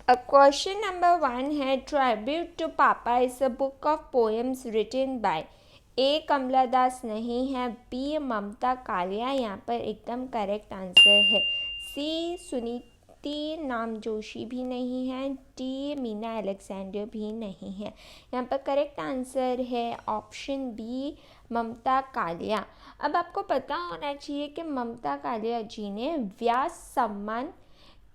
Question number 1 है tribute to papa is a book of poems written by A Kamala Das नहीं है, B ममता कालिया, यहाँ पर एकदम करेक्ट आंसर है। सी सुनीति नाम जोशी भी नहीं है, डी मीना अलेक्जेंडर भी नहीं है। यहाँ पर करेक्ट आंसर है ऑप्शन बी ममता कालिया। अब आपको पता होना चाहिए कि ममता कालिया जी ने व्यास सम्मान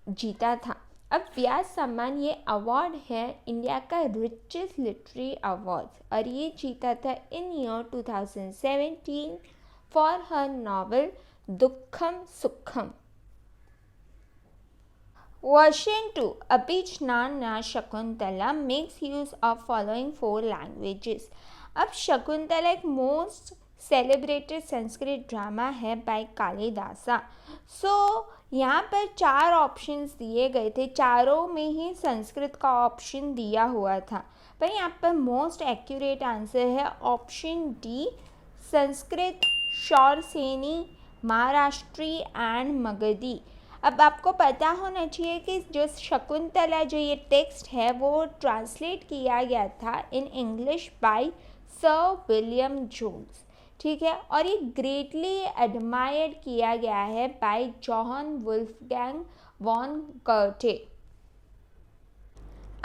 जीता था। अब व्यास सम्मान ये अवार्ड है इंडिया का रिचेस्ट लिटरेरी अवार्ड और ये जीता था इन ईयर 2017 फॉर हर नॉवल दुखम सुखम। Question 2. Abhijnana Shakuntala makes use of following 4 languages. अब शकुंतला एक मोस्ट सेलिब्रेटेड संस्कृत ड्रामा है बाय कालिदासा। यहाँ पर 4 ऑप्शंस दिए गए थे, चारों में ही संस्कृत का ऑप्शन दिया हुआ था, पर यहाँ पर मोस्ट एक्यूरेट आंसर है option D Sanskrit, Shauraseni, Maharashtri and Magdhi. अब आपको पता होना चाहिए कि जो शकुंतला जो ये टेक्स्ट है वो ट्रांसलेट किया गया था in English by sir William Jones, ठीक है, और ये ग्रेटली एडमायर्ड किया गया है by Johann Wolfgang von Goethe.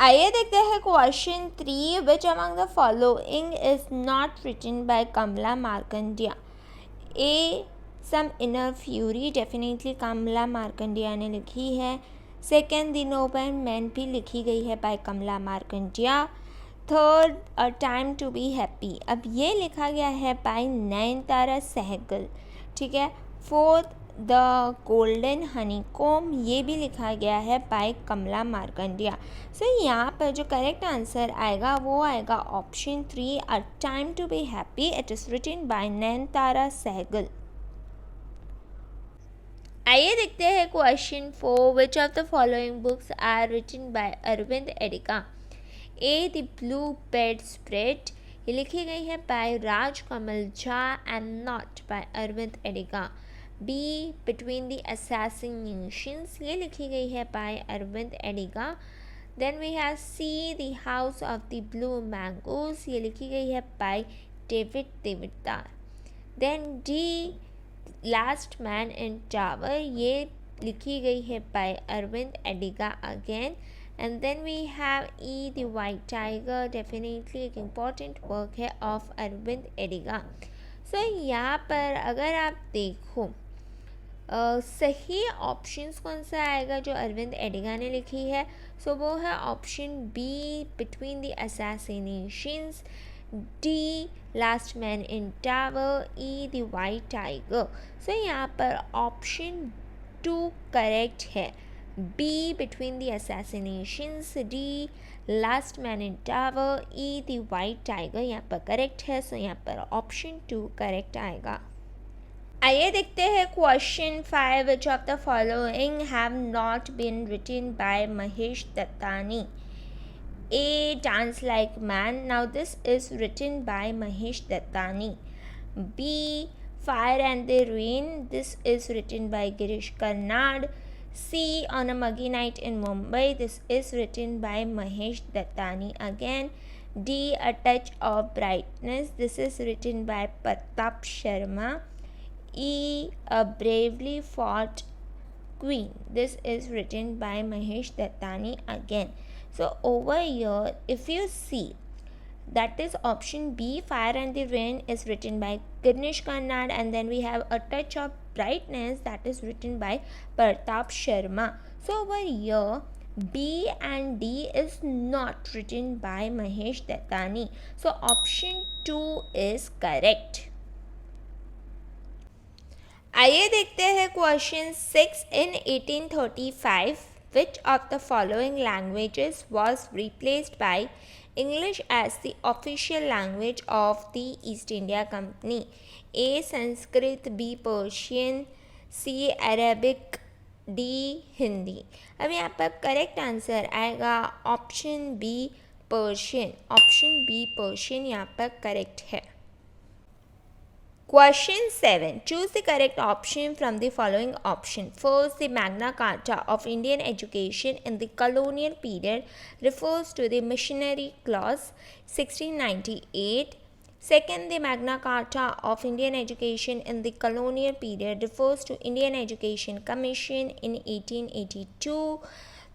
आइए देखते हैं question 3, which among the following is not written by Kamala Markandaya. A some inner fury, definitely Kamala Markandaya ने लिखी है। सेकेंड द नोबल मैन भी लिखी गई है by Kamala Markandaya. Third a time to be happy, अब ये लिखा गया है बाय नयनतारा सहगल, ठीक है। फोर्थ द गोल्डन हनीकॉम, ये भी लिखा गया है बाय कमला मार्कंडिया। यहाँ पर जो करेक्ट आंसर आएगा वो आएगा option 3 a time to be happy, it is written by Nayantara Sahgal. आइए देखते हैं question 4, which of the following books are written by Aravind Adiga. A the blue bedspread, ये लिखी गई है by Rajkamal Jha and not by Aravind Adiga. B between the assassinations, ये लिखी गई है by Aravind Adiga. Then we have C the house of the blue mangoes, ये लिखी गई है by David Davidar. Then D last man in tower, ये लिखी गई है by Aravind Adiga again. And then we have E the white tiger, definitely एक इम्पॉर्टेंट वर्क है ऑफ अरविंद एडिगा। यहाँ पर अगर आप देखो सही ऑप्शंस कौन सा आएगा जो अरविंद एडिगा ने लिखी है, वो है option B between the assassinations, D last man in tower, E the white tiger. यहाँ पर ऑप्शन 2 करेक्ट है, B between the assassinations, D last man in tower, E the white tiger यहाँ पर करेक्ट है। यहाँ पर ऑप्शन 2 करेक्ट आएगा। आइए देखते हैं question 5, which of the following have not been written by Mahesh Dattani. A Dance Like Man, now this is written by Mahesh Dattani. B Fire and the Rain, this is written by Girish Karnad. C On a Muggy Night in Mumbai, this is written by Mahesh Dattani again. D A Touch of Brightness, this is written by Pratap Sharma. E A Bravely Fought Queen, this is written by Mahesh Dattani again. Over here, if you see, that is option B, Fire and the Rain is written by Girish Karnad, and then we have A Touch of Brightness that is written by Pratap Sharma. Over here, B and D is not written by Mahesh Dattani. Option 2 is correct. आइए देखते हैं question 6, in 1835 which of the following languages was replaced by English as the official language of the East India Company? A Sanskrit, B Persian, C Arabic, D Hindi. अब यहाँ पर correct answer आएगा option B Persian, option B Persian यहाँ पर correct है। Question 7. Choose the correct option from the following option. First, the Magna Carta of Indian education in the colonial period refers to the Missionary Clause 1698. Second, the Magna Carta of Indian education in the colonial period refers to Indian Education Commission in 1882.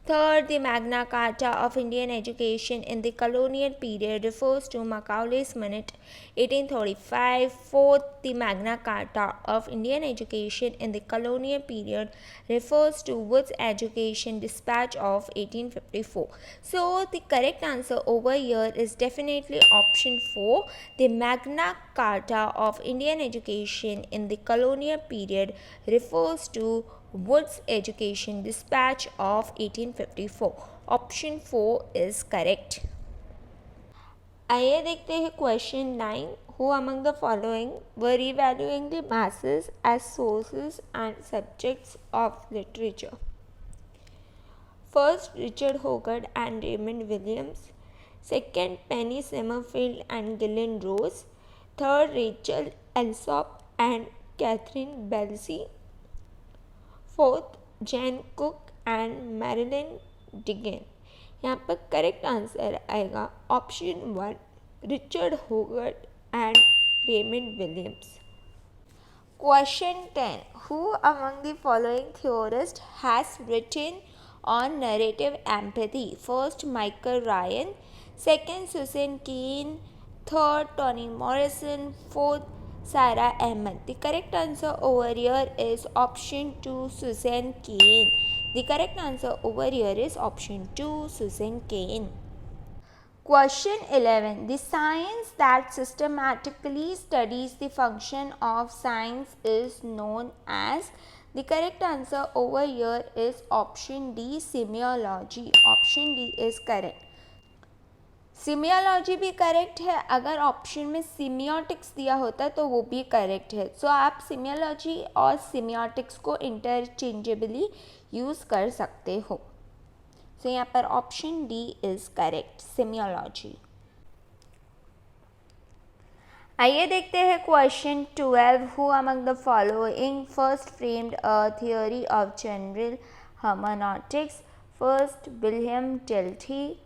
Third, the Magna Carta of Indian education in the colonial period refers to Macaulay's Minute 1835. Fourth, the Magna Carta of Indian education in the colonial period refers to Wood's Education Dispatch of 1854. So, the correct answer over here is definitely option 4. The Magna Carta of Indian education in the colonial period refers to Wood's Education Dispatch of 1854. Option 4 is correct. आइए देखते हैं question 9. Who among the following were evaluating the masses as sources and subjects of literature? First, Richard Hogarth and Raymond Williams. Second, Penny Summerfield and Gillian Rose. Third, Rachel Alsop and Catherine Belsey. Fourth, Jane Cook and Marilyn Deegan. यहाँ पर correct answer आएगा option 1, Richard Hoggart and Raymond Williams. Question 10. Who among the following theorist has written on narrative empathy? First, Michael Ryan. Second, Susan Keen. Third, Toni Morrison. Fourth, Sarah Ahmed. The correct answer over here is option 2, Susan Cain. The correct answer over here is option 2, Susan Cain. Question 11. The science that systematically studies the function of signs is known as. The correct answer over here is option D, semiology. Option D is correct. सिमियोलॉजी भी correct है. अगर option में semiotics दिया होता तो वो भी correct है. सो आप सिमियोलॉजी और सिमियोटिक्स को इंटरचेंजेबली यूज़ कर सकते हो. सो यहाँ पर option D is correct, semiology. आइए देखते हैं question 12. Who among the following first framed a theory of general hermeneutics? First, William Dilthey.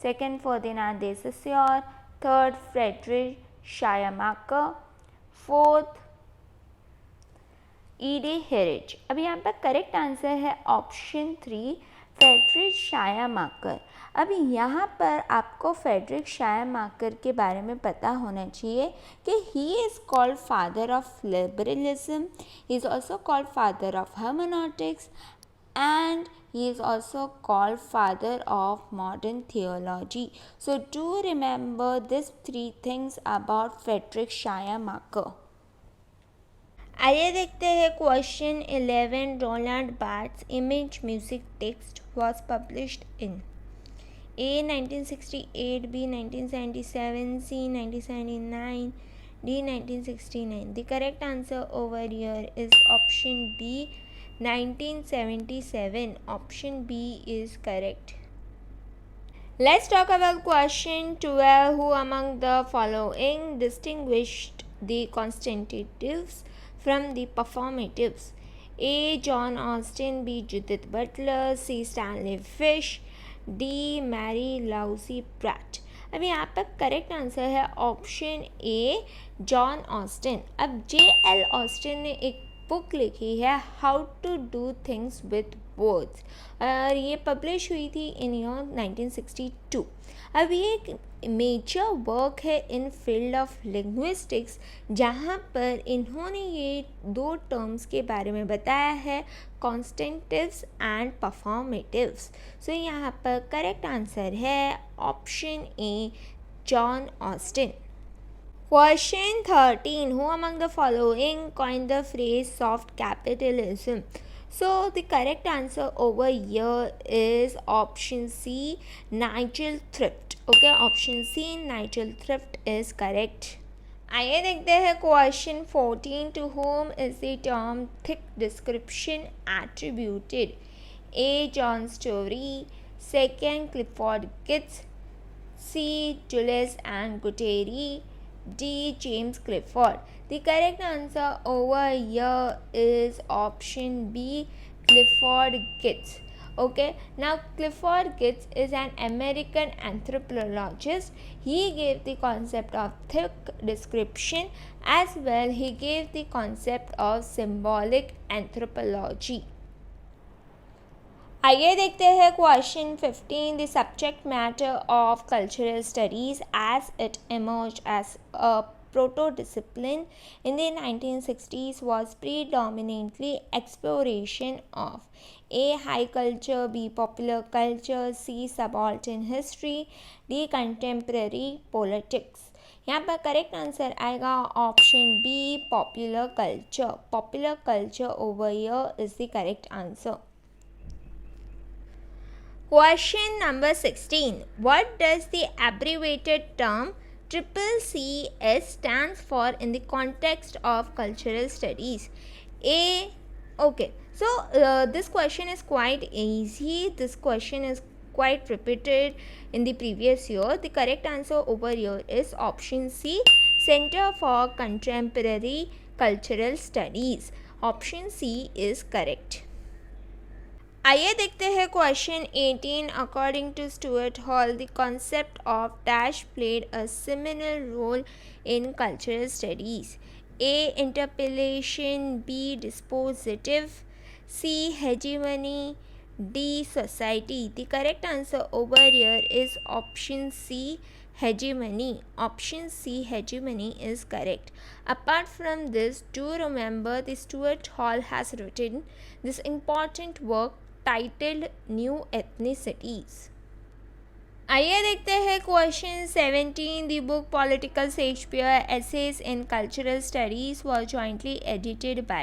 Second, Ferdinand de Saussure. Third, Friedrich Schleiermacher. Fourth, E.D. Hirsch. अब यहाँ पर correct answer है option 3, Frederick शायरमाकर. अब यहाँ पर आपको फ्रेडरिक शायरमाकर के बारे में पता होना चाहिए कि he is called father of liberalism, he is also called father of hermeneutics, and he is also called father of modern theology. So do remember these 3 things about Friedrich Schleiermacher. आइए देखते हैं question 11. Roland Barthes's image music text was published in A 1968, B 1977, C 1979, D 1969. The correct answer over here is option B, 1977. Option B is correct. Let's talk about question 12. Who among the following distinguished the constitutives from the performatives? A. John Austen, B. Judith Butler, C. Stanley Fish, D. Mary Louise Pratt. अब यहाँ पर correct answer है option A, John Austin. अब J.L. Austin ने एक book लिखी है how to do things with words और ये पब्लिश हुई थी इन ईयर 1962. अब ये एक मेजर वर्क है इन फील्ड ऑफ लिंग्विस्टिक्स जहाँ पर इन्होंने ये 2 टर्म्स के बारे में बताया है, कॉन्स्टेंटिव्स एंड परफॉर्मेटिव्स. सो यहाँ पर करेक्ट आंसर है option A, John Austin. Question 13. Who among the following coined the phrase soft capitalism? So the correct answer over here is option C, Nigel Thrift. Okay, option C, Nigel Thrift is correct. आइए देखते हैं question 14. To whom is the term thick description attributed? A. John Story. Second, Clifford Geertz. C. Julius and Guattari. D. James Clifford. The correct answer over here is option B. Clifford Geertz. Okay, now Clifford Geertz is an American anthropologist. He gave the concept of thick description, as well he gave the concept of symbolic anthropology. आइए देखते हैं question 15. The subject matter of cultural studies as it emerged as a proto-discipline in the 1960s was predominantly exploration of A. High culture, B. Popular culture, C. Subaltern history, D. Contemporary politics. यहाँ पर correct answer आएगा option B popular culture. Popular culture over here is the correct answer. Question number 16. What does the abbreviated term CCS stands for in the context of cultural studies? Okay, so this question is quite easy. This question is quite repeated in the previous year. The correct answer over here is option C, Center for Contemporary Cultural Studies. Option C is correct. आइए देखते हैं question 18. According to Stuart Hall the concept of dash played a similar role in cultural studies. A. Interpellation, B. Dispositive, C. Hegemony, D. Society. The correct answer over here is option C, hegemony. Option C, hegemony is correct. Apart from this, do remember the Stuart Hall has written this important work titled New Ethnicities. आइए देखते हैं question 17. The book Political Shakespeare Essays in Cultural Studies was jointly edited by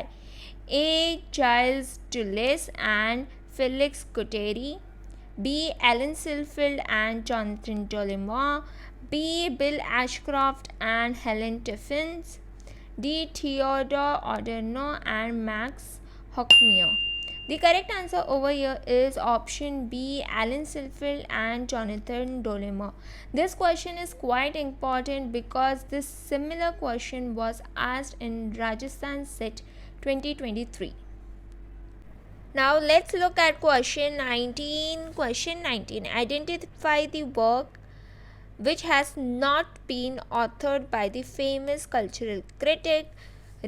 A. Giles Dulles and Felix Guattari, B. Alan Silfield and Jonathan Dollimore, B. Bill Ashcroft and Helen Tiffins, D. Theodore Adorno and Max Hockmeyer. The correct answer over here is option B, Alan Silfield and Jonathan Dollimore. This question is quite important because this similar question was asked in Rajasthan Set 2023. Now let's look at question 19. Question 19. Identify the work which has not been authored by the famous cultural critic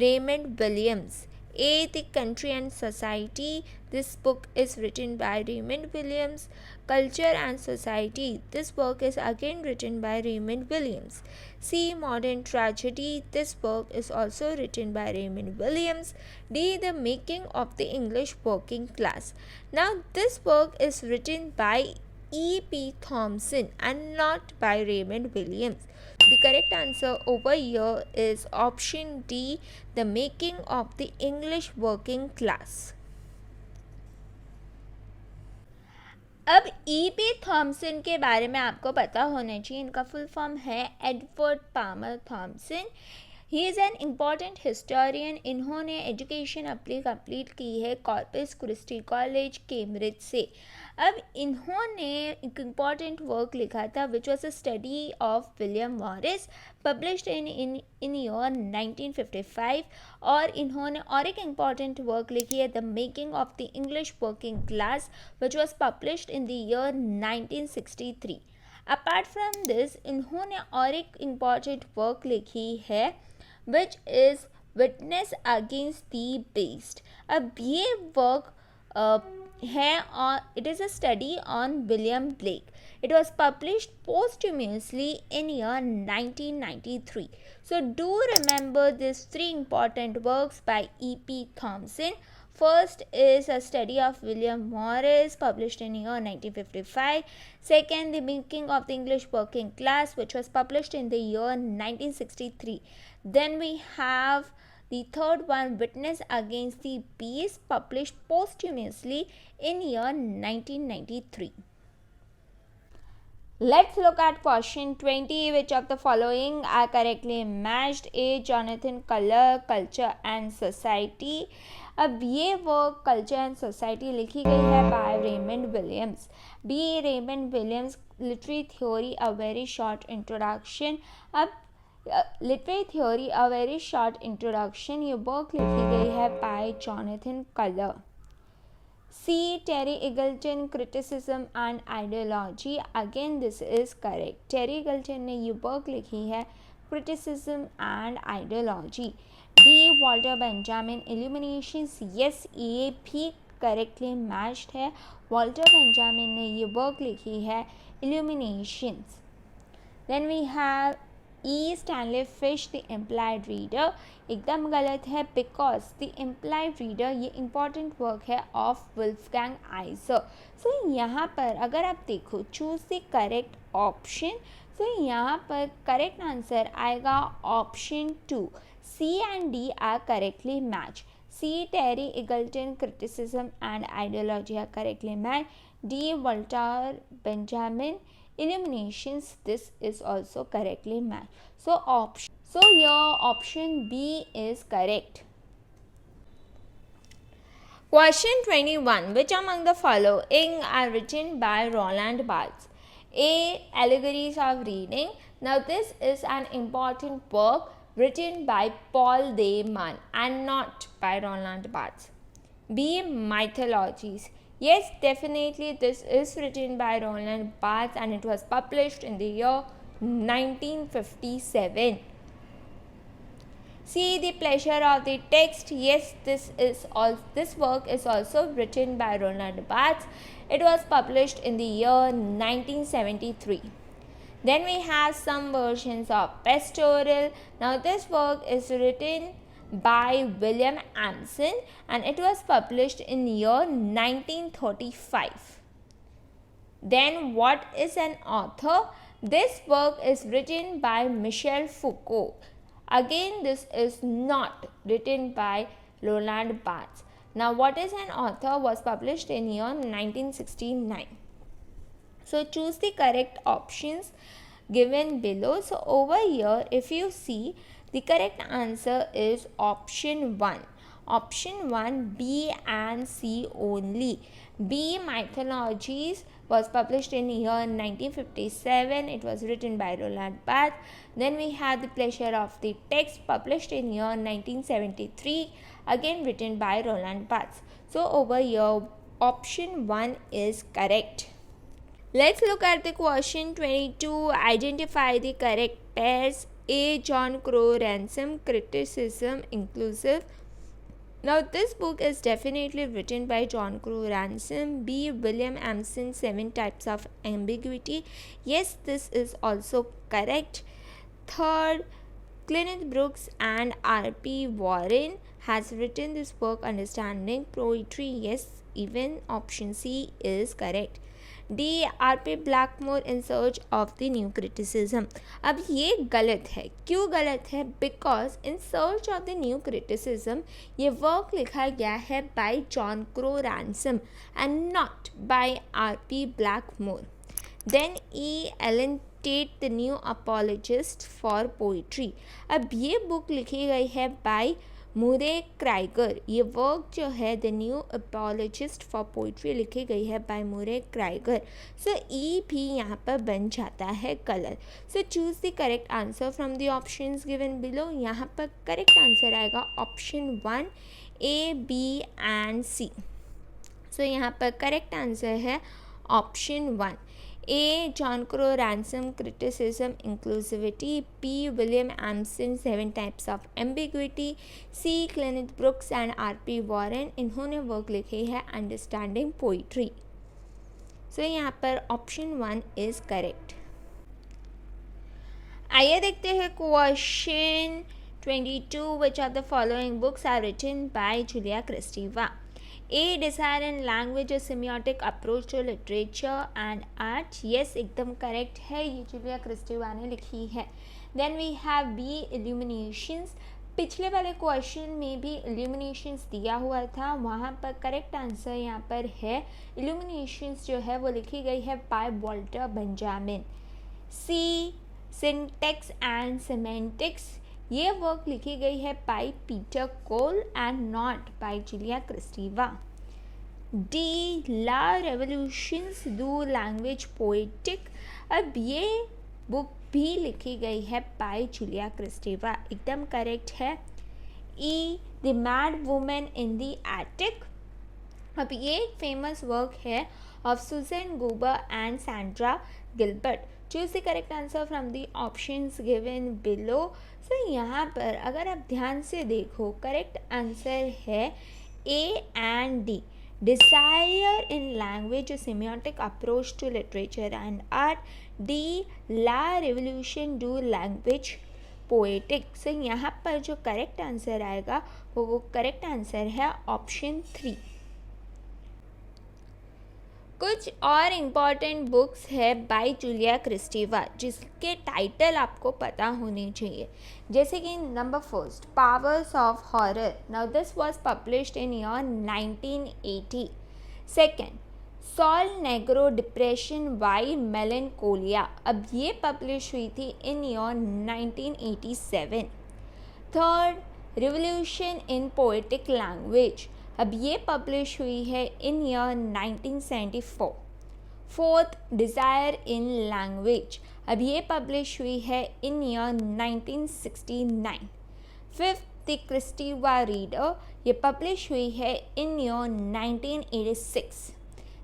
Raymond Williams. A. The Country and Society. This book is written by Raymond Williams. Culture and Society. This work is again written by Raymond Williams. C. Modern Tragedy. This work is also written by Raymond Williams. D. The Making of the English Working Class. Now this work is written by E.P. Thompson and not by Raymond Williams. The correct answer over here is option D, The Making of the English Working Class. अब E.P. Thompson के बारे में आपको पता होना चाहिए. इनका full form है Edward Palmer Thompson. He is an important historian. इन्होंने एजुकेशन अपनी कंप्लीट की है कॉर्पस क्रिस्टी कॉलेज कैम्ब्रिज से. अब इन्होंने एक इम्पॉर्टेंट वर्क लिखा था which was a study of William Morris published in year 1955. और इन्होंने और एक इम्पॉर्टेंट वर्क लिखी है the making of the English working class which was published in the year 1963. Apart from this इन्होंने और एक इम्पॉर्टेंट वर्क लिखी है which is witness against the best. अब ये वर्क है और it is a study on William Blake. It was published posthumously in year 1993. So do remember these three important works by E.P. Thompson. First is a study of William Morris published in year 1955. Second, The Making of the English Working Class which was published in the year 1963. Then we have the third one, Witness Against the Beast, published posthumously in year 1993. Let's look at question 20. Which of the following are correctly matched? A. Jonathan Color, Culture and Society. अब ये work culture and society लिखी गई है by Raymond Williams. B. Raymond Williams literary theory a very short introduction. अब literary theory a very short introduction, ये book लिखी गई है by Jonathan Culler. C. Terry Eagleton, Criticism and Ideology. Again, this is correct. Terry Eagleton ने ये book लिखी है Criticism and Ideology. D. Walter Benjamin, Illuminations. Yes, ये भी correctly matched है. Walter Benjamin ने ये बुक लिखी है Illuminations. Then we have E. Stanley Fish, The Implied Reader. एकदम गलत है, because The Implied Reader ये important work है of Wolfgang Iser. So यहाँ पर अगर आप देखो choose the correct option, so यहाँ पर correct answer आएगा option 2. C and D are correctly matched. C. Terry Eagleton, Criticism and Ideology are correctly matched. D. Walter Benjamin, Illuminations, this is also correctly matched. So your option B is correct. Question 21. Which among the following are written by Roland Barthes? A. Allegories of Reading. Now this is an important book written by Paul Dayman and not by Roland Barthes. B. Mythologies. Yes, definitely this is written by Roland Barthes and it was published in the year 1957. C. The Pleasure of the Text. Yes, this work is also written by Roland Barthes. It was published in the year 1973. Then we have some versions of Pastoral. Now this work is written by William Amson and it was published in year 1935. Then what is an author? This work is written by Michel Foucault. Again, this is not written by Roland Barthes. Now what is an author was published in year 1969. So choose the correct options given below. So over here, if you see, the correct answer is option 1. Option 1, B and C only. B. Mythologies was published in year 1957. It was written by Roland Barthes. Then we have The Pleasure of the Text, published in year 1973. Again written by Roland Barthes. So over here, option 1 is correct. Let's look at the question 22. Identify the correct pairs. A. John Crow Ransom, Criticism Inclusive. Now this book is definitely written by John Crow Ransom. B. William Amson, 7 Types of Ambiguity. Yes, this is also correct. Third, Kenneth Brooks and R.P. Warren has written this book, Understanding Poetry. Yes, even option C is correct. D. R.P. Blackmore, In Search of the New Criticism. अब ये गलत है. क्यों गलत है? Because In Search of the New Criticism ये work लिखा गया है by John Crow Ransom and not by R.P. Blackmore. Then E. Ellen Tate, The New Apologist for Poetry. अब ये बुक लिखी गई है by मुरे क्राइगर. ये वर्क जो है the new apologist for poetry लिखी गई है बाय मुरे क्राइगर. सो ई भी यहाँ पर बन जाता है colour. So choose the correct answer from the options given below. यहाँ पर करेक्ट आंसर आएगा ऑप्शन 1, ए, बी एंड सी. सो यहाँ पर करेक्ट आंसर है option 1. A. John Crow Ransom, Criticism Inclusivity. B. William Amson, 7 Types of Ambiguity. C. Kenneth Brooks and R.P. Warren, इन्होंने work लिखी है understanding poetry. सो यहाँ पर ऑप्शन 1 इज करेक्ट. आइए देखते हैं question 22. Which of the following books are written by Julia Kristeva? A. Desire and Language, a semiotic approach to literature and art. Yes, एकदम correct है. ये जूलिया क्रिस्टेवा ने लिखी है. Then we have B. Illuminations. पिछले वाले क्वेश्चन में भी Illuminations दिया हुआ था. वहाँ पर करेक्ट आंसर यहाँ पर है Illuminations जो है वो लिखी गई है by Walter Benjamin. C. Syntax and Semantics. ये वर्क लिखी गई है by Peter Cole and not by Julia Kristeva. D. La revolutions du language poetic. अब ये बुक भी लिखी गई है बाय जूलिया क्रिस्टेवा, एकदम करेक्ट है। E the mad women in the attic, अब ये एक फेमस वर्क है of Susan Gubar and Sandra Gilbert. Choose the correct answer from the options given below. So यहाँ पर अगर आप ध्यान से देखो, करेक्ट आंसर है A and D. Desire in language, semiotic approach to literature and art. D la revolution du language poetic. So यहाँ पर जो करेक्ट आंसर आएगा वो करेक्ट आंसर है ऑप्शन 3। कुछ और इम्पॉर्टेंट बुक्स है बाय जूलिया क्रिस्टेवा जिसके टाइटल आपको पता होने चाहिए, जैसे कि number first powers of horror. Now this was published in year 1980। Second sol negro depression y melancholia, अब ये पब्लिश हुई थी in year 1987। Third revolution in poetic language, अब ये पब्लिश हुई है in year 1974। Fourth desire in language, अब ये पब्लिश हुई है in year 1969। Fifth the Kristeva reader, ये पब्लिश हुई है in year 1986।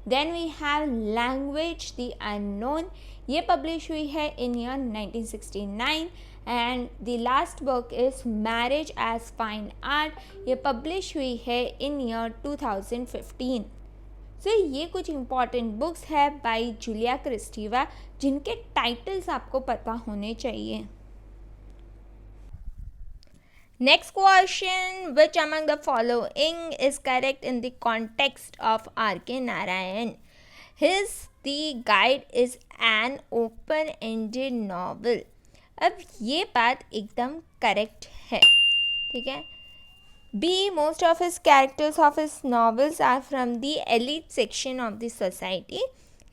Then we have language the unknown, ये पब्लिश हुई है in year 1969। And the last book is marriage as fine art, ये पब्लिश हुई है इन ईयर 2015। सो ये कुछ इम्पॉर्टेंट बुक्स है बाय जूलिया क्रिस्टेवा जिनके टाइटल्स आपको पता होने चाहिए। Next question, which among the following is correct in the context of R.K. Narayan? His The Guide is an open-ended novel. अब ये बात एकदम करेक्ट है, ठीक है। B, most of his characters of his novels are from the elite section of the society.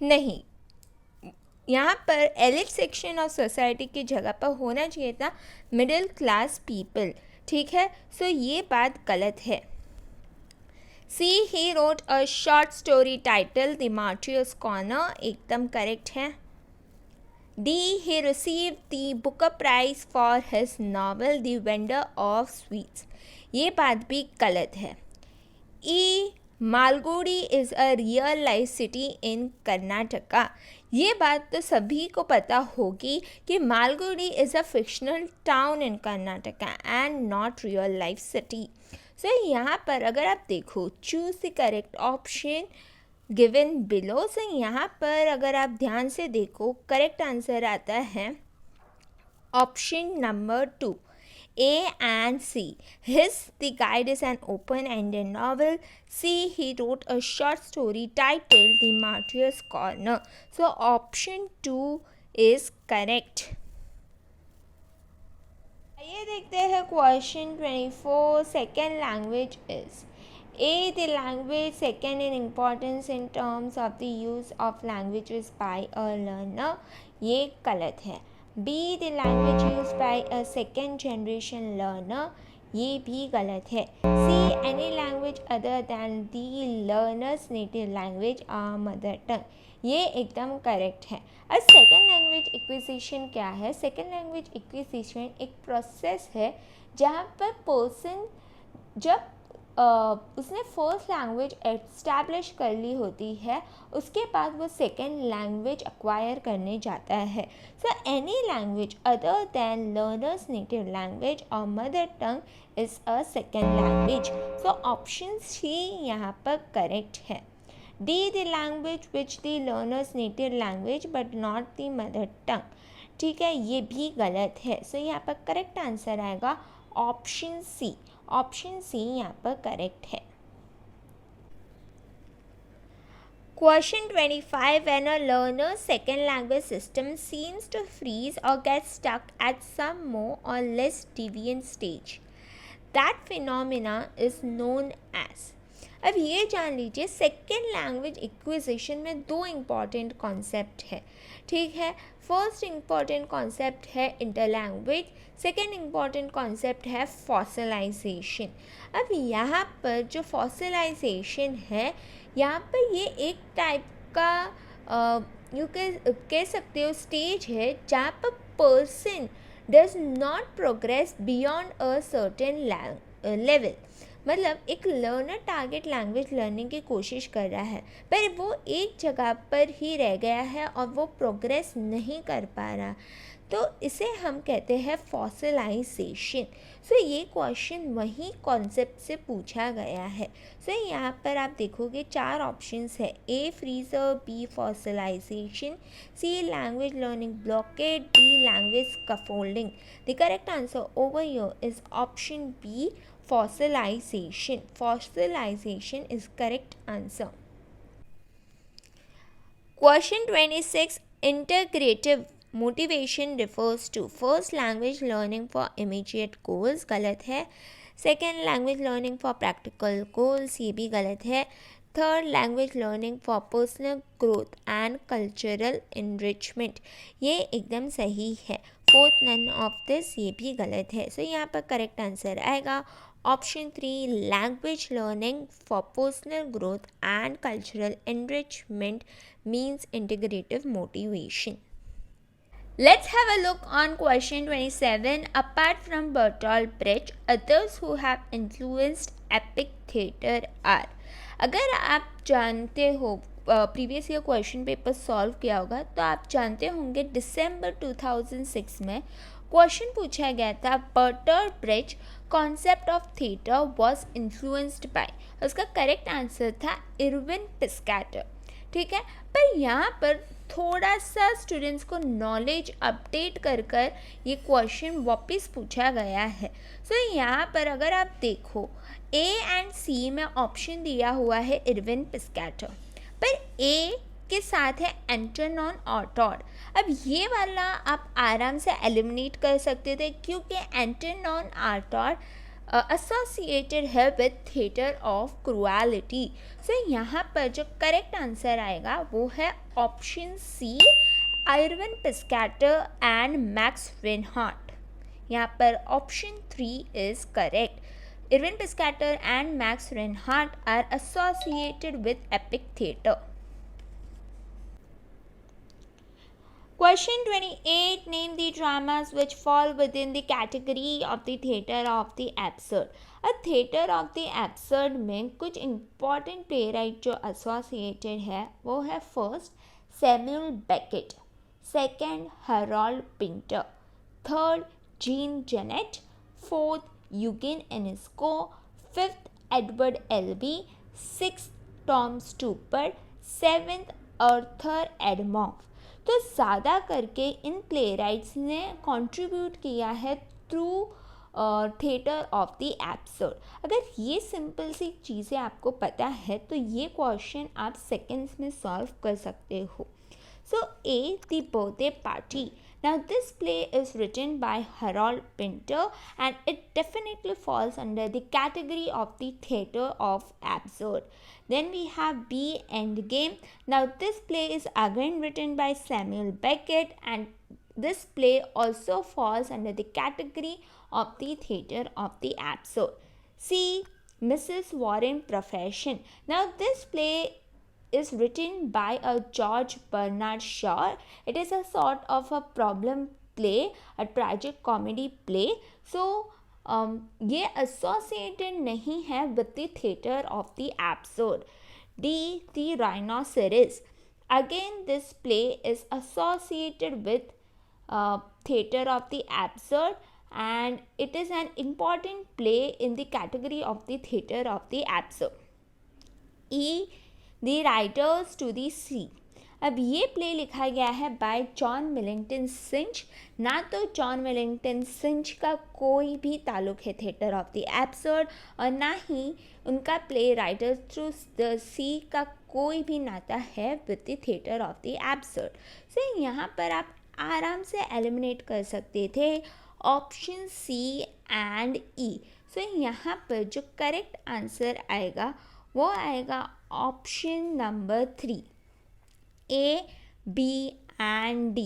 नहीं, यहाँ पर एलिट सेक्शन ऑफ सोसाइटी की जगह पर होना चाहिए था मिडिल क्लास पीपल, ठीक है। सो ये बात गलत है। C he wrote a short story title the martyrs corner, एकदम करेक्ट है। D he receive the Booker prize for his novel the vendor of sweets, ये बात भी गलत है। E Malgudi is a real life city in Karnataka, ये बात तो सभी को पता होगी कि Malgudi is a fictional town in Karnataka and not real life city. So यहाँ पर अगर आप देखो, choose the correct option given below. So यहाँ पर अगर आप ध्यान से देखो, करेक्ट आंसर आता है option number 2, A and C. His The Guide is an open-ended novel. C, he wrote a short story titled The Martyr's Corner. So option 2 is correct. आइए देखते हैं question 24. Second language is A, the language second in importance in terms of the use of languages by a learner. ये गलत है। B, the language used by a second generation learner, ये भी गलत है। C, any language other than the learner's native language or mother tongue, ये एकदम correct है। अब सेकेंड लैंग्वेज एक्विजिशन क्या है? सेकेंड लैंग्वेज एक्विजिशन एक प्रोसेस है जहाँ पर पर्सन जब उसने फर्स्ट लैंग्वेज एस्टैब्लिश कर ली होती है, उसके बाद वो सेकेंड लैंग्वेज एक्वायर करने जाता है। So any language other than learners native language और mother tongue is a second language. So option C यहाँ पर करेक्ट है। D, the language which the learners native language but not the mother tongue, ठीक है, ये भी गलत है। सो यहाँ पर करेक्ट आंसर आएगा ऑप्शन सी। ऑप्शन सी यहाँ पर करेक्ट है। Question 25. When a learner's second language system seems to freeze or get stuck at some more or less deviant stage, that phenomena is known as. अब ये जान लीजिए, second language acquisition में दो important concept है, ठीक है। फर्स्ट इम्पॉर्टेंट कॉन्सेप्ट है इंटरलैंग्वेज, सेकेंड इम्पॉर्टेंट कॉन्सेप्ट है फॉसिलाइजेशन। अब यहाँ पर जो फॉसिलाइजेशन है, यहाँ पर ये एक टाइप का कह सकते हो स्टेज है जहाँ पर person does not progress beyond a certain level. मतलब एक लर्नर टारगेट लैंग्वेज लर्निंग की कोशिश कर रहा है पर वो एक जगह पर ही रह गया है और वो प्रोग्रेस नहीं कर पा रहा, तो इसे हम कहते हैं फॉसिलाइजेशन। सो ये क्वेश्चन वही कॉन्सेप्ट से पूछा गया है। सो यहाँ पर आप देखोगे 4 ऑप्शंस है, A freezer, B fossilization, C language learning blockade, D language scaffolding. The correct answer over here is option B fossilization. Fossilization is correct answer. Question 26. Integrative motivation refers to first language learning for immediate goals, गलत है. Second language learning for practical goals, ये भी गलत है. Third language learning for personal growth and cultural enrichment, ये एकदम सही है. Fourth none of this, ये भी गलत है. So यहाँ पर correct answer आएगा option 3 language learning for personal growth and cultural enrichment means integrative motivation. Let's have a look on question 27. Apart from Bertolt Brecht, others who have influenced epic theatre are. अगर आप जानते हो previous year question paper solve किया होगा तो आप जानते होंगे दिसंबर 2006 में क्वेश्चन पूछा गया था Bertolt Brecht concept of theatre was influenced by, उसका करेक्ट आंसर था इरविन पिस्कैटर. ठीक है, पर यहाँ पर थोड़ा सा स्टूडेंट्स को नॉलेज अपडेट कर कर ये क्वेश्चन वापस पूछा गया है. सो यहाँ पर अगर आप देखो ए एंड सी में ऑप्शन दिया हुआ है इरविन पिस्कैटर, पर ए के साथ है एंटोन ऑटोड. अब ये वाला आप आराम से एलिमिनेट कर सकते थे क्योंकि एंटोन ऑटोड एसोसिएटेड है with theatre of cruelty. So यहाँ पर जो करेक्ट आंसर आएगा वो है option C Erwin Piscator and Max Reinhardt. यहाँ पर option 3 is correct. Irvin Piscator and Max Reinhardt are associated with epic theatre. Question 28. Name the dramas which fall within the category of the theatre of the absurd. A theatre of the absurd में कुछ important playwright जो associated है वो है first Samuel Beckett, second Harold Pinter, third Jean Genet, fourth Eugen Ionesco, fifth Edward Albee, sixth Tom Stoppard, seventh Arthur Admoff. तो ज़्यादा करके इन play rights ने कंट्रीब्यूट किया है through theatre of the absurd. अगर ये सिंपल सी चीज़ें आपको पता है तो ये क्वेश्चन आप सेकेंड्स में सॉल्व कर सकते हो. So A, The Birthday Party. Now this play is written by Harold Pinter and it definitely falls under the category of the theatre of absurd. Then we have B, Endgame. Now this play is again written by Samuel Beckett and this play also falls under the category of the theatre of the absurd. C, Mrs. Warren Profession. Now this play is written by a George Bernard Shaw. It is a sort of a problem play, a tragic comedy play. So ये associated नहीं है with the theatre of the absurd. D, The Rhinoceros. Again this play is associated with theatre of the absurd and it is an important play in the category of the theatre of the absurd. E, The Riders to the Sea. अब ये play लिखा गया है by John Millington सिंच. ना तो John Millington सिंच का कोई भी ताल्लुक है थिएटर ऑफ द एब्सर्ड और ना ही उनका play riders through the sea का कोई भी नाता है with the theatre of the absurd. So यहाँ पर आप आराम से एलिमिनेट कर सकते थे ऑप्शन सी एंड ई. सो यहाँ पर जो करेक्ट आंसर आएगा वो आएगा option number 3 A, B and D.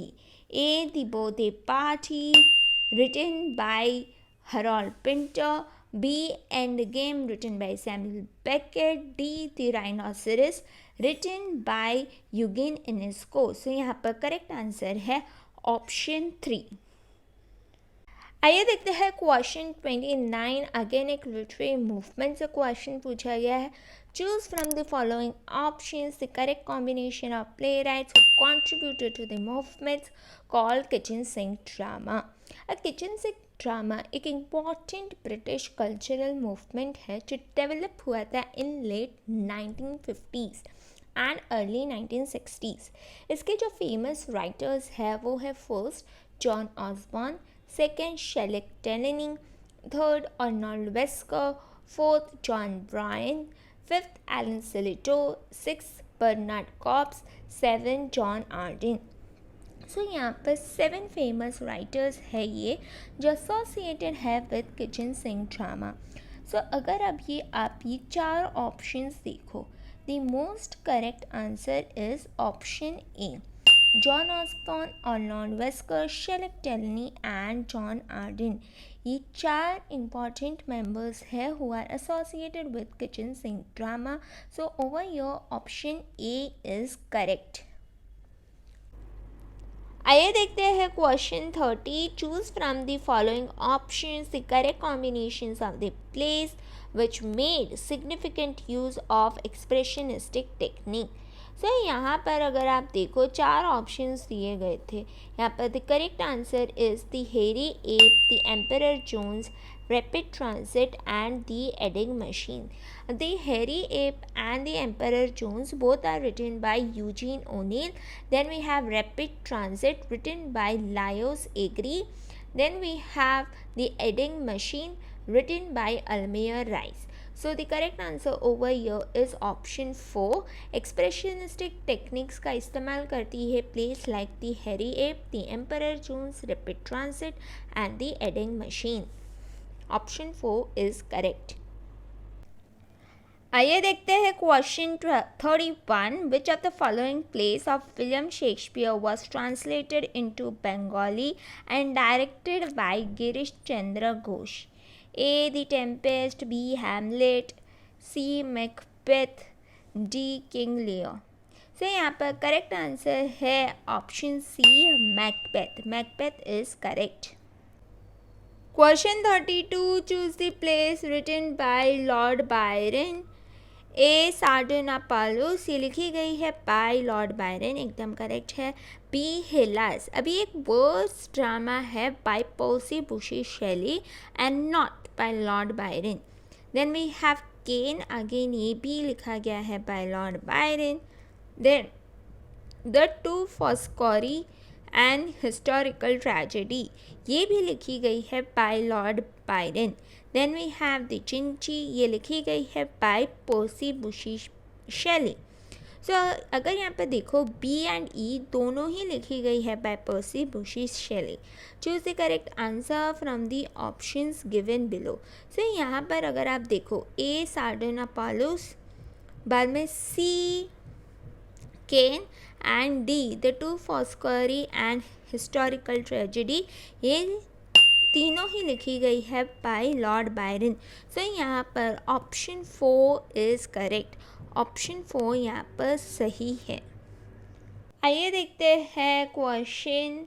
A, The Birthday Party written by Harold Pinter, B, Endgame written by Samuel Beckett, D, The Rhinoceros written by Eugen Ionesco. So यहाँ पर correct answer है option 3। आइए देखते हैं question 29। Again एक literary movement से question पूछा गया है। Choose from the following options the correct combination of play rights contributed to the movements called kitchen sink drama. A kitchen sink drama एक इम्पॉर्टेंट ब्रिटिश कल्चरल मूवमेंट है जो develop हुआ था इन late 1950s and early 1960s। इसके जो famous writers हैं वो है first John Osborne, second Shelagh Delaney, third Arnold Wesker, fourth John Braine, fifth Alan Sillitoe, six Bernard Kops, seven John Arden. So यहाँ पर 7 फेमस राइटर्स है ये जो एसोसिएटेड है with kitchen sink drama. So अगर अब आप ये 4 ऑप्शंस देखो, the most correct answer is option A, John Osborne, Arnold Wesker, Shelagh Delaney and John Arden. ये 4 important members है who are associated with kitchen sink drama. So over here option A is correct. आइए देखते हैं question 30। Choose from the following options the correct combinations of the plays which made significant use of expressionistic technique. So यहाँ पर अगर आप देखो 4 options दिए गए थे। यहाँ पर the correct answer is the hairy ape, the emperor Jones, rapid transit and the adding machine. The hairy ape and the emperor jones both are written by Eugene O'Neill. Then we have rapid transit written by Laios Agri. Then we have the adding machine written by Almir Rice. So the correct answer over here is option 4. Expressionistic techniques का इस्तेमाल करती है plays like the hairy ape, the emperor jones, rapid transit and the adding machine. Option 4 is correct. आइए देखते हैं question 31। Which of the following plays of William Shakespeare was translated into Bengali and directed by Girish Chandra Ghosh? A the tempest, B Hamlet, C Macbeth, D King Lear. So यहाँ पर correct answer है option C, Macbeth. Macbeth is correct. Question 32। Choose the plays written by Lord Byron. A Sardanapalus, ये लिखी गई है by Lord Byron, एकदम correct है। B Hellas, अभी एक वर्स ड्रामा है by Percy Bysshe Shelley and not by Lord Byron. Then we have Cain, again ये भी लिखा गया है by Lord Byron. Then the two Foscari and historical tragedy, ये भी लिखी गई है by Lord Byron. Then we have the Cenci, ये लिखी गई है बाय पर्सी बुशी शेली। सो अगर यहाँ पर देखो बी एंड ई दोनों ही लिखी गई है by Percy Bysshe Shelley. Choose the correct answer from the options given below. So यहाँ पर अगर आप देखो ए सार्डनापालोस, बाद में C Cain and D the two Foscari and historical tragedy, ये तीनों ही लिखी गई है बाय लॉर्ड बायरन। सो यहाँ पर ऑप्शन 4 इज करेक्ट। ऑप्शन 4 यहाँ पर सही है। आइए देखते हैं question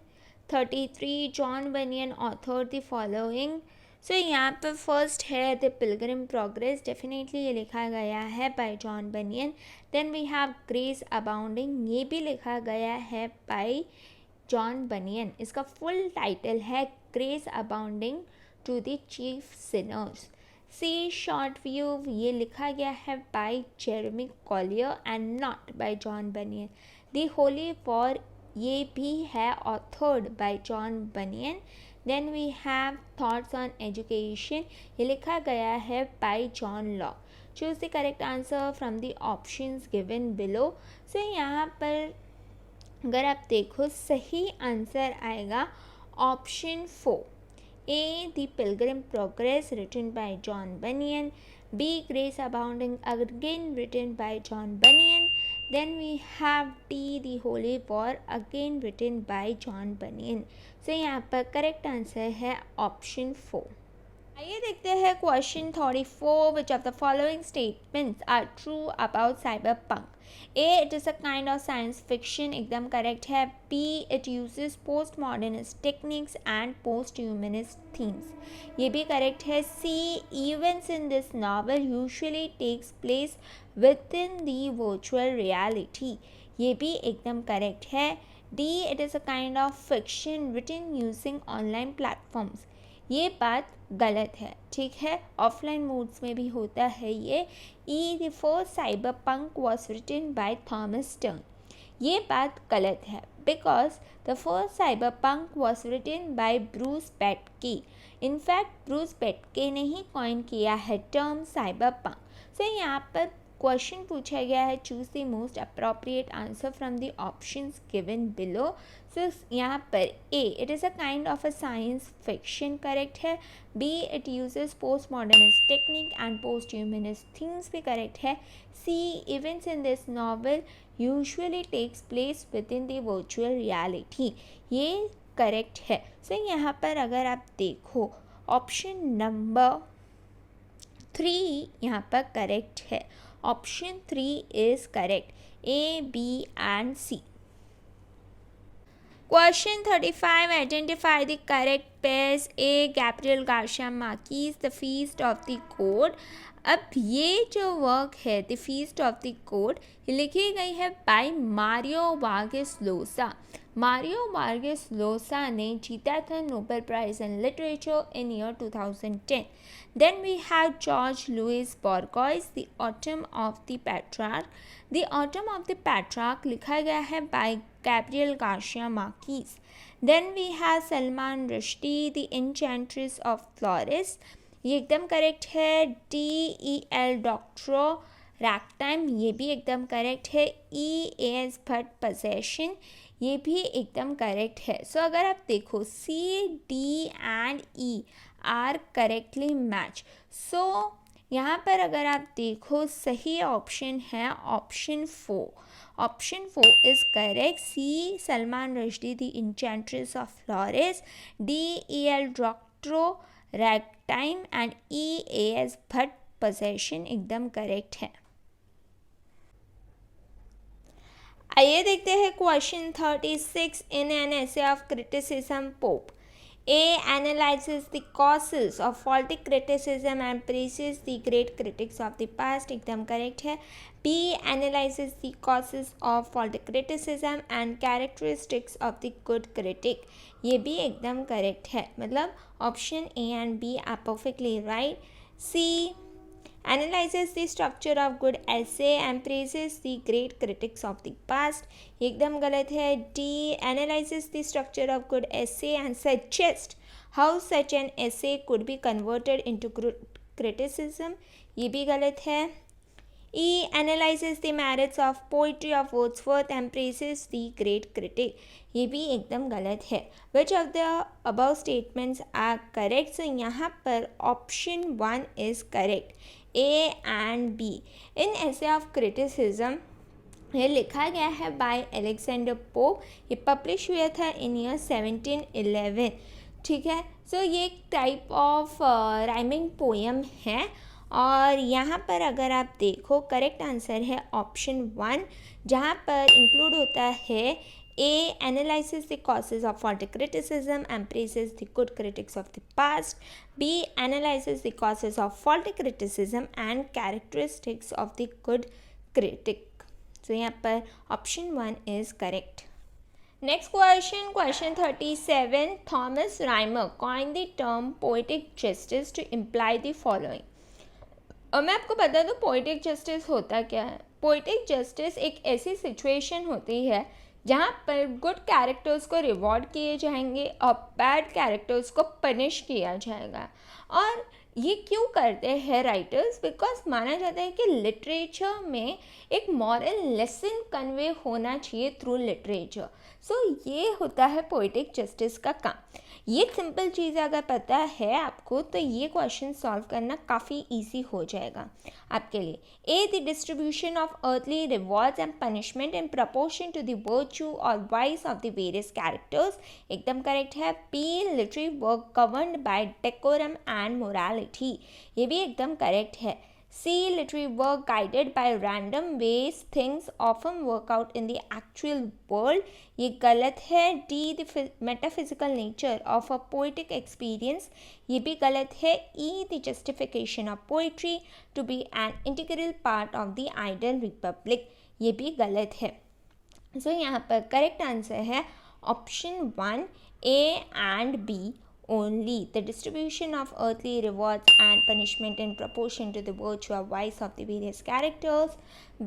33। John Bunyan author the following. So यहाँ पर फर्स्ट है द पिलग्रिम प्रोग्रेस, डेफिनेटली ये लिखा गया है by John Bunyan. Then we have grace abounding, ये भी लिखा गया है बाय जॉन बनियन। इसका फुल टाइटल है grace abounding to the chief sinners. C short view, ये लिखा गया है by Jeremy Collier and not by John Bunyan. The holy war, ये भी है authored by John Bunyan. Then we have thoughts on education, ये लिखा गया है by John Locke. Choose the correct answer from the options given below. So यहाँ पर अगर आप देखो सही आंसर आएगा option 4, A the pilgrim progress written by John Bunyan, B grace abounding again written by John Bunyan, then we have D the holy war again written by John Bunyan. So यहाँ पर correct answer है option 4। आइए देखते हैं question 34 which of the following statements are true about cyberpunk. A it is a kind of science fiction, एकदम correct है। B it uses post modernist techniques and post humanist themes, ये भी correct है। C events in this novel usually takes place within the virtual reality, ये भी एकदम correct है। D it is a kind of fiction written using online platforms, ये बात गलत है, ठीक है, ऑफलाइन मोड्स में भी होता है ये। E the first cyberpunk was written by Thomas Turn, ये बात गलत है, because the first cyberpunk was written by Bruce Bethke. In fact Bruce Bethke ने ही कॉइन किया है टर्म साइबर पंक। सो यहाँ पर क्वेश्चन पूछा गया है, choose the most appropriate answer from the options given below. So यहाँ पर A it is a kind of a science fiction, correct है। B it uses post modernist technique and post humanist themes, भी correct है। C events in this novel usually takes place within the virtual reality, ये correct है। So यहाँ पर अगर आप देखो ऑप्शन नंबर 3 यहाँ पर करेक्ट है, option 3 is correct, A B and C. Question 35. Identify the correct pairs. A. Gabriel Garcia Marquez, The Feast of the Code. अब ये जो वर्क है the feast of the goat, ये लिखी गई है by Mario Vargas Llosa. Mario Vargas Llosa ने जीता था Nobel prize in literature in year 2010। Then we have Jorge Luis Borges, the autumn of the patriarch. The autumn of the patriarch लिखा गया है by Gabriel Garcia Marquez. Then we have Salman Rushdie, the enchantress of Florence, ये एकदम correct है। D E L Doctorow ragtime, ये भी एकदम correct है। E A S Byatt possession, ये भी एकदम करेक्ट है। सो अगर आप देखो C D and E are correctly match. So यहाँ पर अगर आप देखो सही ऑप्शन है option 4। Option 4 is correct. C Salman Rushdie, the enchantress of Florence. D E L Doctorow ragtime and E A S Byatt possession एकदम करेक्ट है। आइए देखते हैं question 36। In an essay of criticism Pope, A analyses the causes of faulty criticism and praises the great critics of the past, एकदम correct है। B analyses the causes of faulty criticism and characteristics of the good critic, ये भी एकदम correct है, मतलब option A and B are perfectly right. C analyzes the structure of good essay and praises the great critics of the past, एकदम गलत है। D analyzes the structure of good essay and suggests how such an essay could be converted into criticism, ये भी गलत है। E analyzes the merits of poetry of Wordsworth and praises the great critic, ये भी एकदम गलत है। Which of the above statements are correct? So यहाँ पर option 1 is correct, A and B. In essay of criticism, ये लिखा गया है बाय अलेक्जेंडर पोप, ये पब्लिश हुआ था इन ईयर 1711, ठीक है। सो ये एक टाइप ऑफ राइमिंग पोएम है, और यहाँ पर अगर आप देखो करेक्ट आंसर है ऑप्शन 1, जहाँ पर इंक्लूड होता है A analyzes the causes of faulty criticism and praises the good critics of the past. B analyzes the causes of faulty criticism and characteristics of the good critic. So यहाँ पर option 1 is correct. Next question, question 37. Thomas Rhymer coined the term poetic justice to imply the following. और मैं आपको बता दूँ poetic justice होता क्या है। पोइटिक जस्टिस एक ऐसी सिचुएशन होती है जहाँ पर गुड कैरेक्टर्स को रिवॉर्ड किए जाएंगे और बैड कैरेक्टर्स को पनिश किया जाएगा। और ये क्यों करते हैं राइटर्स? बिकॉज माना जाता है कि लिटरेचर में एक मॉरल लेसन कन्वे होना चाहिए थ्रू लिटरेचर। सो ये होता है पोइटिक जस्टिस का काम। ये सिंपल चीज़ अगर पता है आपको तो ये क्वेश्चन सॉल्व करना काफ़ी इजी हो जाएगा आपके लिए. A, the distribution of earthly rewards and punishment in proportion to the virtue और vice of the various characters, एकदम करेक्ट है. B, literary work governed by decorum and morality, ये भी एकदम करेक्ट है. C, literary work guided by random ways things often work out in the actual world, ये गलत है. D, the metaphysical nature of a poetic experience, ये भी गलत है. E, the justification of poetry to be an integral part of the ideal republic, ये भी गलत है. So यहाँ पर करेक्ट आंसर है option 1 A and B only. The distribution of earthly rewards and punishment in proportion to the virtue or vice of the various characters.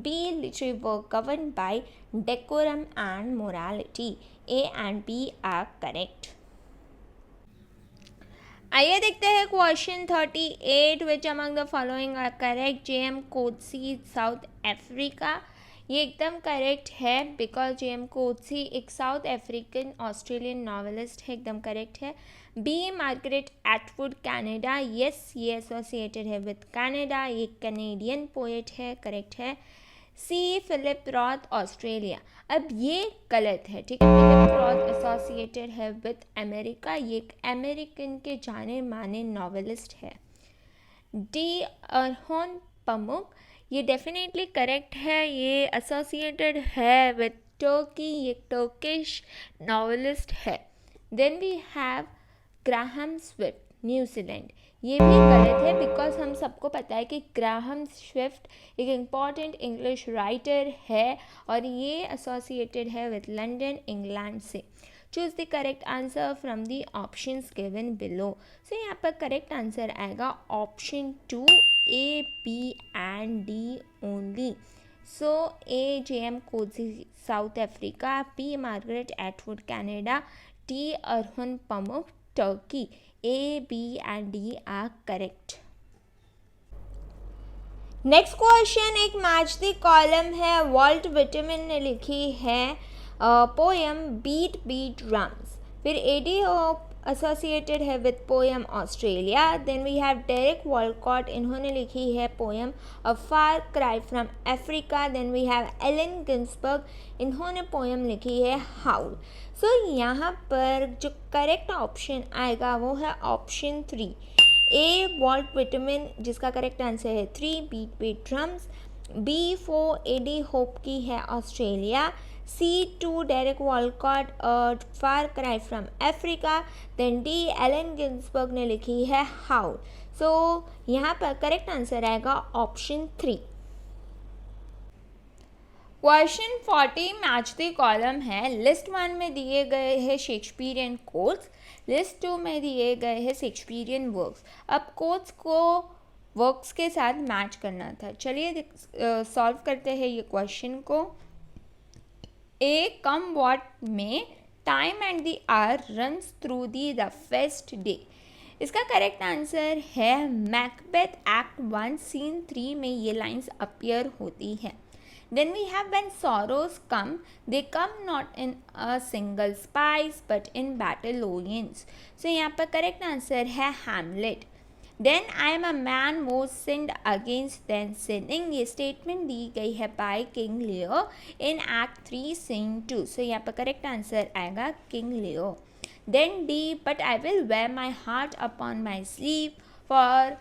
B, literary work governed by decorum and morality. A and B are correct. आइए देखते हैं question 38. Which among the following are correct? J M Coetzee, South Africa, ये एकदम correct है because JM कोत्सी एक south African Australian novelist है, एकदम correct है. B, Margaret Atwood, Canada, yes ये एसोसिएटेड है विद कनाडा, ये कैनेडियन पोएट है, करेक्ट है. सी, फिलिप रॉथ, ऑस्ट्रेलिया, अब ये गलत है, ठीक है. फिलिप रॉथ एसोसिएटेड है विद अमेरिका, ये एक अमेरिकन के जाने माने नॉवेलिस्ट है. डी, अरहोन पमुक, ये डेफिनेटली करेक्ट है, ये एसोसिएटेड है विद टर्की, ये टर्किश नॉवेलिस्ट है. Then we have Graham Swift, New Zealand, ये भी गलत है बिकॉज हम सबको पता है कि ग्राहम स्विफ्ट एक इम्पॉर्टेंट इंग्लिश राइटर है और ये एसोसिएटेड है विद लंदन, इंग्लैंड से. Choose the correct answer from the options given below. So यहाँ पर करेक्ट आंसर आएगा option 2 A, B and D only. So A, JM Cozy, South Africa. B, Margaret Atwood, Canada. D, Arhun Pamuk, Turkey. A, B and D are correct. Next question एक match the column है. Walt Whitman ने लिखी है poem beat beat drums. फिर A D Hope associated है with poem Australia. Then we have Derek Walcott, इन्होंने लिखी है poem a far cry from Africa. Then we have Allen Ginsberg, इन्होंने पोएम लिखी है हाउल. सो यहाँ पर जो करेक्ट ऑप्शन आएगा वो है ऑप्शन 3 A, वॉल्ट विटमिन, जिसका करेक्ट आंसर है 3 beat beat drums. B, 4 A D Hope की है Australia. C, 2 Derek Walcott, far cry from Africa. Then D, Allen Ginsberg ने लिखी है हाउल. सो यहाँ पर करेक्ट आंसर आएगा option 3. Question 40 match the column है. लिस्ट 1 में दिए गए हैं शेक्सपियरियन कोट्स, लिस्ट 2 में दिए गए हैं शेक्सपियरियन वर्क्स. अब कोट्स को वर्क्स के साथ मैच करना था. चलिए सॉल्व करते हैं ये क्वेश्चन को. A, come what may time and the hour runs through the roughest day, इसका करेक्ट आंसर है मैकबेथ एक्ट 1 सीन 3 में ये लाइन्स अपीयर होती हैं. Then we have when sorrows come, they come not in a single spice but in battalions. So यहाँ पर correct answer है Hamlet. Then I am a man more sinned against than sinning, ये statement दी गई है by King Lear in Act 3 Scene 2. So यहाँ पर correct answer आएगा King Lear. Then D, but I will wear my heart upon my sleeve for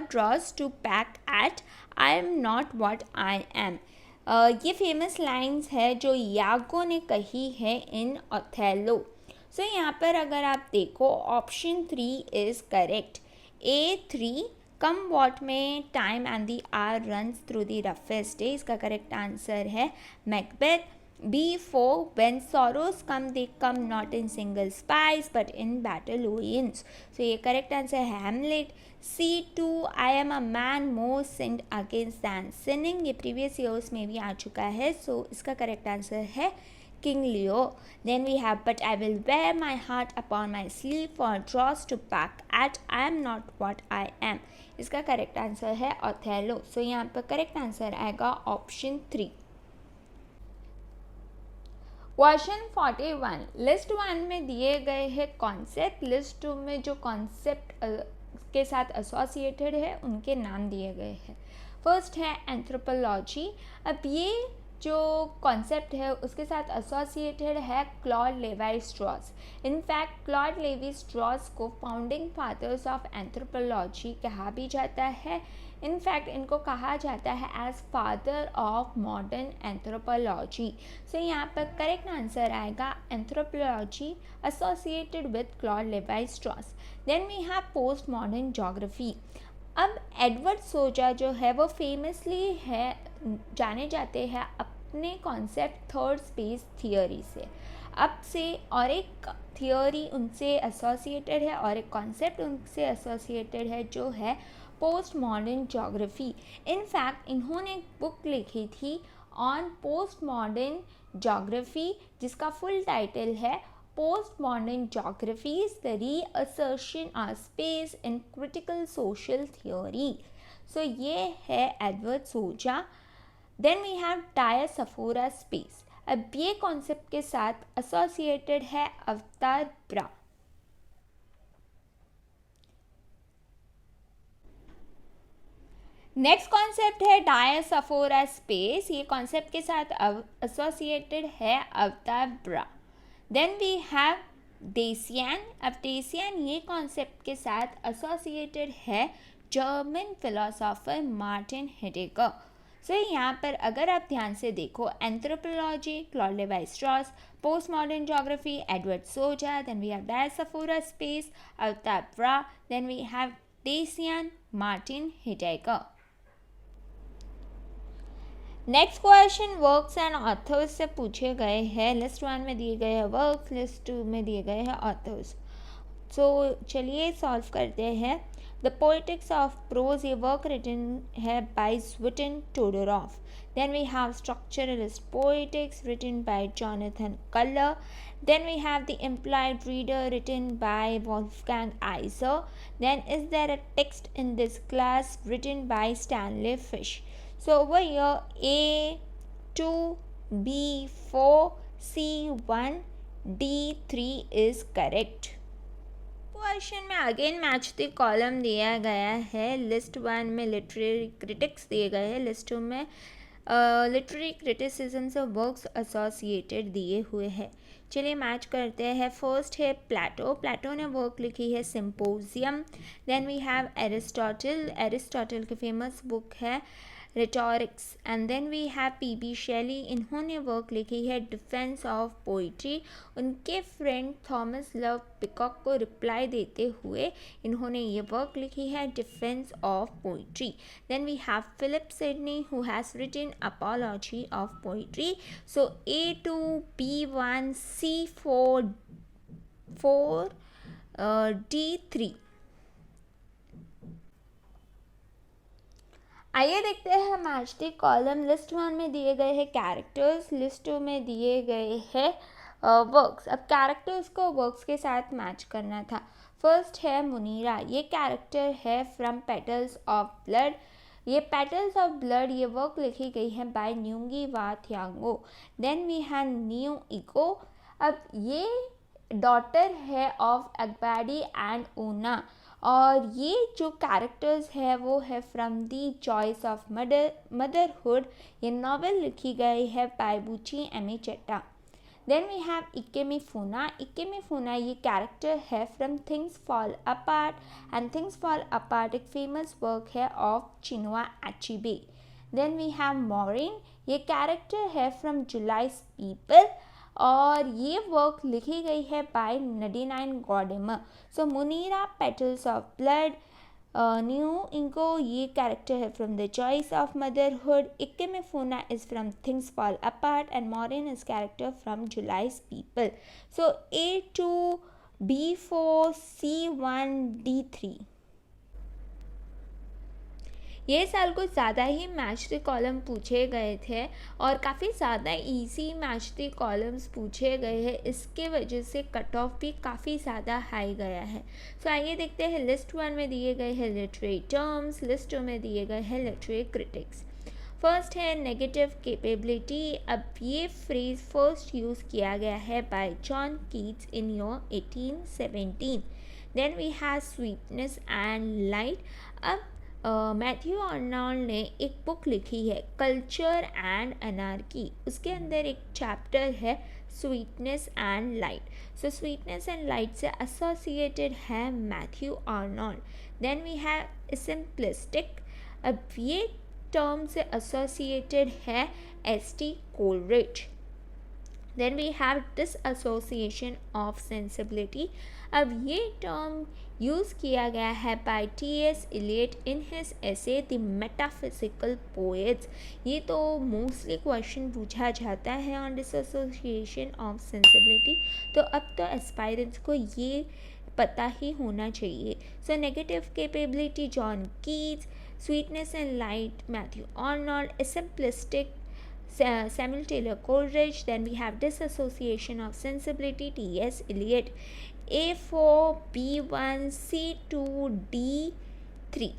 draws to pack at, I am not what I am. ये famous lines है जो यागो ने कही है इन Othello. सो यहाँ पर अगर आप देखो option 3 is correct. A3, come what may time and the hour runs through the roughest day, इसका करेक्ट आंसर है Macbeth. B4, when sorrows come they come not in single spice but in battalions. So ये correct answer है Hamlet. C2, I am a man more sinned against than sinning, ये previous years में भी आ चुका है. सो इसका correct answer है King Leo. Then we have but I will wear my heart upon my sleeve for draws to pack at, I am not what I am, इसका correct answer है Othello. सो यहाँ पर करेक्ट आंसर आएगा option 3. Question 41, list 1 में दिए गए हैं concept, list 2 में जो कॉन्सेप्ट के साथ एसोसिएटेड है उनके नाम दिए गए हैं। फर्स्ट है एंथ्रोपोलॉजी। अब ये जो कॉन्सेप्ट है उसके साथ एसोसिएटेड है Claude Levi Strauss. In fact Claude Levi Strauss को फाउंडिंग फादर्स ऑफ एंथ्रोपोलॉजी कहा भी जाता है। इनफैक्ट इनको कहा जाता है as father of modern anthropology. So यहाँ पर करेक्ट आंसर आएगा anthropology associated with Claude Levi Strauss. Then we have post modern geography. अब एडवर्ड सोजा जो है वो फेमसली है जाने जाते हैं अपने कॉन्सेप्ट थर्ड स्पेस थियोरी से। अब से और एक थियोरी उनसे एसोसिएटेड है और एक कॉन्सेप्ट उनसे एसोसिएटेड है जो है पोस्ट मॉडर्न ज्योग्राफी। इनफैक्ट इन्होंने एक बुक लिखी थी ऑन पोस्ट मॉडर्न ज्योग्राफी जिसका फुल टाइटल है Postmodern Geographies, the Reassertion of Space in Critical Social Theory. So ये है Edward Souza. Then we have diaspora space. अब ये कॉन्सेप्ट के साथ एसोसिएटेड है अवतार ब्रा। नेक्स्ट कॉन्सेप्ट है डायस्पोरा स्पेस। ये कॉन्सेप्ट के साथ एसोसिएटेड है Avtar Brah. Then we have Dasein. अब डेसियन ये कॉन्सेप्ट के साथ एसोसिएटेड है German philosopher Martin Heidegger. So यहाँ पर अगर आप ध्यान से देखो anthropology Claude Levi Strauss, post modern geography Edward Soja, then we have diaspora space Avtar Brah, then we have Dasein Martin Heidegger. Next question works and authors से पूछे गए हैं। लिस्ट 1 में दिए गए हैं वर्क्स, लिस्ट 2 में दिए गए हैं ऑथर्स। सो चलिए सॉल्व करते हैं। द पोएटिक्स ऑफ प्रोज, ये वर्क रिटन है by Tzvetan Todorov. Then we have structuralist poetics written by Jonathan Culler. Then we have the implied reader written by Wolfgang Iser. Then is there a text in this class written by Stanley Fish. So over here A2, B4, C1, D3 is correct. Question में again match the column दिया गया है। List 1 में literary critics दिए गए हैं, list 2 में literary criticism से वर्क्स एसोसिएटेड दिए हुए हैं। चलिए मैच करते हैं। फर्स्ट है प्लेटो। प्लेटो ने वर्क लिखी है symposium. Then we have Aristotle. Aristotle की फेमस बुक है rhetorics. And then we have P B. Shelley. इन्होंने वर्क लिखी है डिफेंस ऑफ पोइट्री। उनके फ्रेंड थॉमस लव पिकॉक को रिप्लाई देते हुए इन्होंने ये वर्क लिखी है defence of poetry. Then we have Philip Sidney who has written apology of poetry. So A2, B1, C4, D3। आइए देखते हैं मैच द कॉलम। लिस्ट 1 में दिए गए हैं कैरेक्टर्स, लिस्ट 2 में दिए गए हैं वर्क्स। अब कैरेक्टर्स को वर्क्स के साथ मैच करना था। फर्स्ट है मुनीरा। ये कैरेक्टर है फ्रॉम पेटल्स ऑफ ब्लड। ये पेटल्स ऑफ ब्लड ये वर्क लिखी गई है by Ngugi wa Thiong'o. Then we have Nnu Ego. अब ये डॉटर है ऑफ अकबाडी एंड ऊना और ये जो कैरेक्टर्स है वो है from the choice of motherhood. ये नॉवेल लिखी गई है by Buchi Emecheta. Then we have Ikemefuna. Ikemefuna ये कैरेक्टर है from things fall apart and things fall apart एक फेमस वर्क है of Chinua Achebe. Then we have Maureen. ये character है from July's people और ये work लिखी गई है by Nadine Gordimer. So Munira petals of blood, Nnu Ego ये कैरेक्टर है from the choice of motherhood. Ikemefuna is from things fall apart and Maureen is character from July's people. So A2, B4, C1, D3। ये साल कुछ ज़्यादा ही match the column पूछे गए थे और काफ़ी ज़्यादा इजी मैच द कॉलम्स पूछे गए हैं, इसके वजह से कट ऑफ भी काफ़ी ज़्यादा हाई गया है। सो आइए देखते हैं। लिस्ट 1 में दिए गए हैं लिटरेरी टर्म्स, लिस्ट 2 में दिए गए हैं लिटरेरी क्रिटिक्स। फर्स्ट है नेगेटिव कैपेबिलिटी। अब ये फ्रेज फर्स्ट यूज़ किया गया है by John Keats in year 1817। Then we have sweetness and light. अब मैथ्यू आर्नोल्ड ने एक बुक लिखी है कल्चर एंड एनार्की, उसके अंदर एक चैप्टर है sweetness and light. So sweetness and light से एसोसिएटेड है Matthew Arnold. Then we have simplistic. अब ये टर्म से एसोसिएटेड है S T. Coleridge. Then we have dissociation of sensibility. अब ये टर्म यूज़ किया गया है by T S. Eliot in his essay the metaphysical poets. ये तो मोस्टली क्वेश्चन पूछा जाता है ऑन डिसएसोसिएशन ऑफ सेंसिबिलिटी, तो अब तो एस्पायरेंट्स को ये पता ही होना चाहिए। So negative capability John Keats, sweetness and light Matthew Arnold, simplistic Samuel Taylor Coleridge. Then we have disassociation of sensibility T.S. Eliot. A4, B1, C2, D3।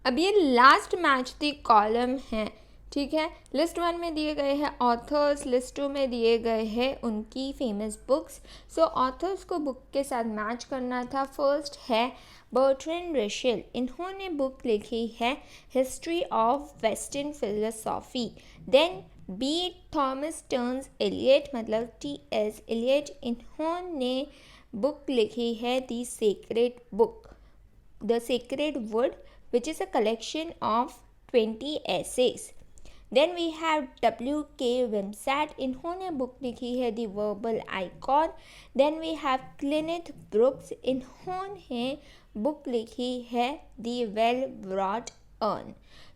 अब ये लास्ट मैच द कॉलम है, ठीक है। लिस्ट 1 में दिए गए हैं authors, list 2 में दिए गए हैं उनकी फेमस बुक्स। सो ऑथर्स को बुक के साथ मैच करना था। फर्स्ट है बर्ट्रैंड रसेल, इन्होंने बुक लिखी है history of western philosophy. Then B Thomas Stearns Eliot, मतलब टी.एस. एलियट, इन्होंने बुक लिखी है the sacred book, the sacred wood, which is a collection of 20 essays. Then we have W.K. Wimsatt, इन्होंने book लिखी है The Verbal Icon. Then we have Kenneth Brooks, इन्होंने book लिखी है The Well Wrought Urn.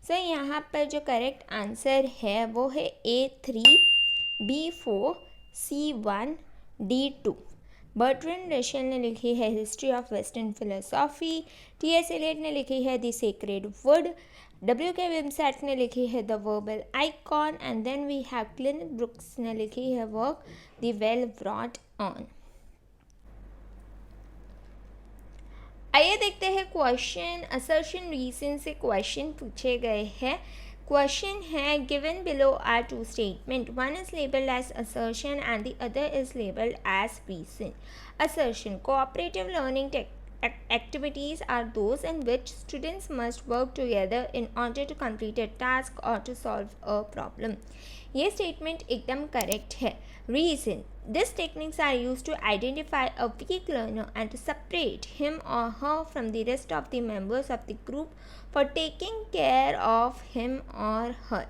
So यहाँ पर जो correct answer है वो है A3, B4, C1, D2। Bertrand Russell ने लिखी है history of western philosophy, T S. Eliot ने लिखी है द सेक्रेड वुड, W.K. विमसैट ने लिखी है the verbal icon, and then we have Cleanth Brooks ने लिखी है work the well wrought urn. आइए देखते हैं क्वेश्चन। असर्शन रीजन से क्वेश्चन पूछे गए हैं। Question है given below are two statements. One is labeled as assertion and the other is labeled as reason. Assertion: cooperative learning activities are those in which students must work together in order to complete a task or to solve a problem. ये statement एकदम correct है। Reason: these techniques are used to identify a weak learner and to separate him or her from the rest of the members of the group for taking care of him or her.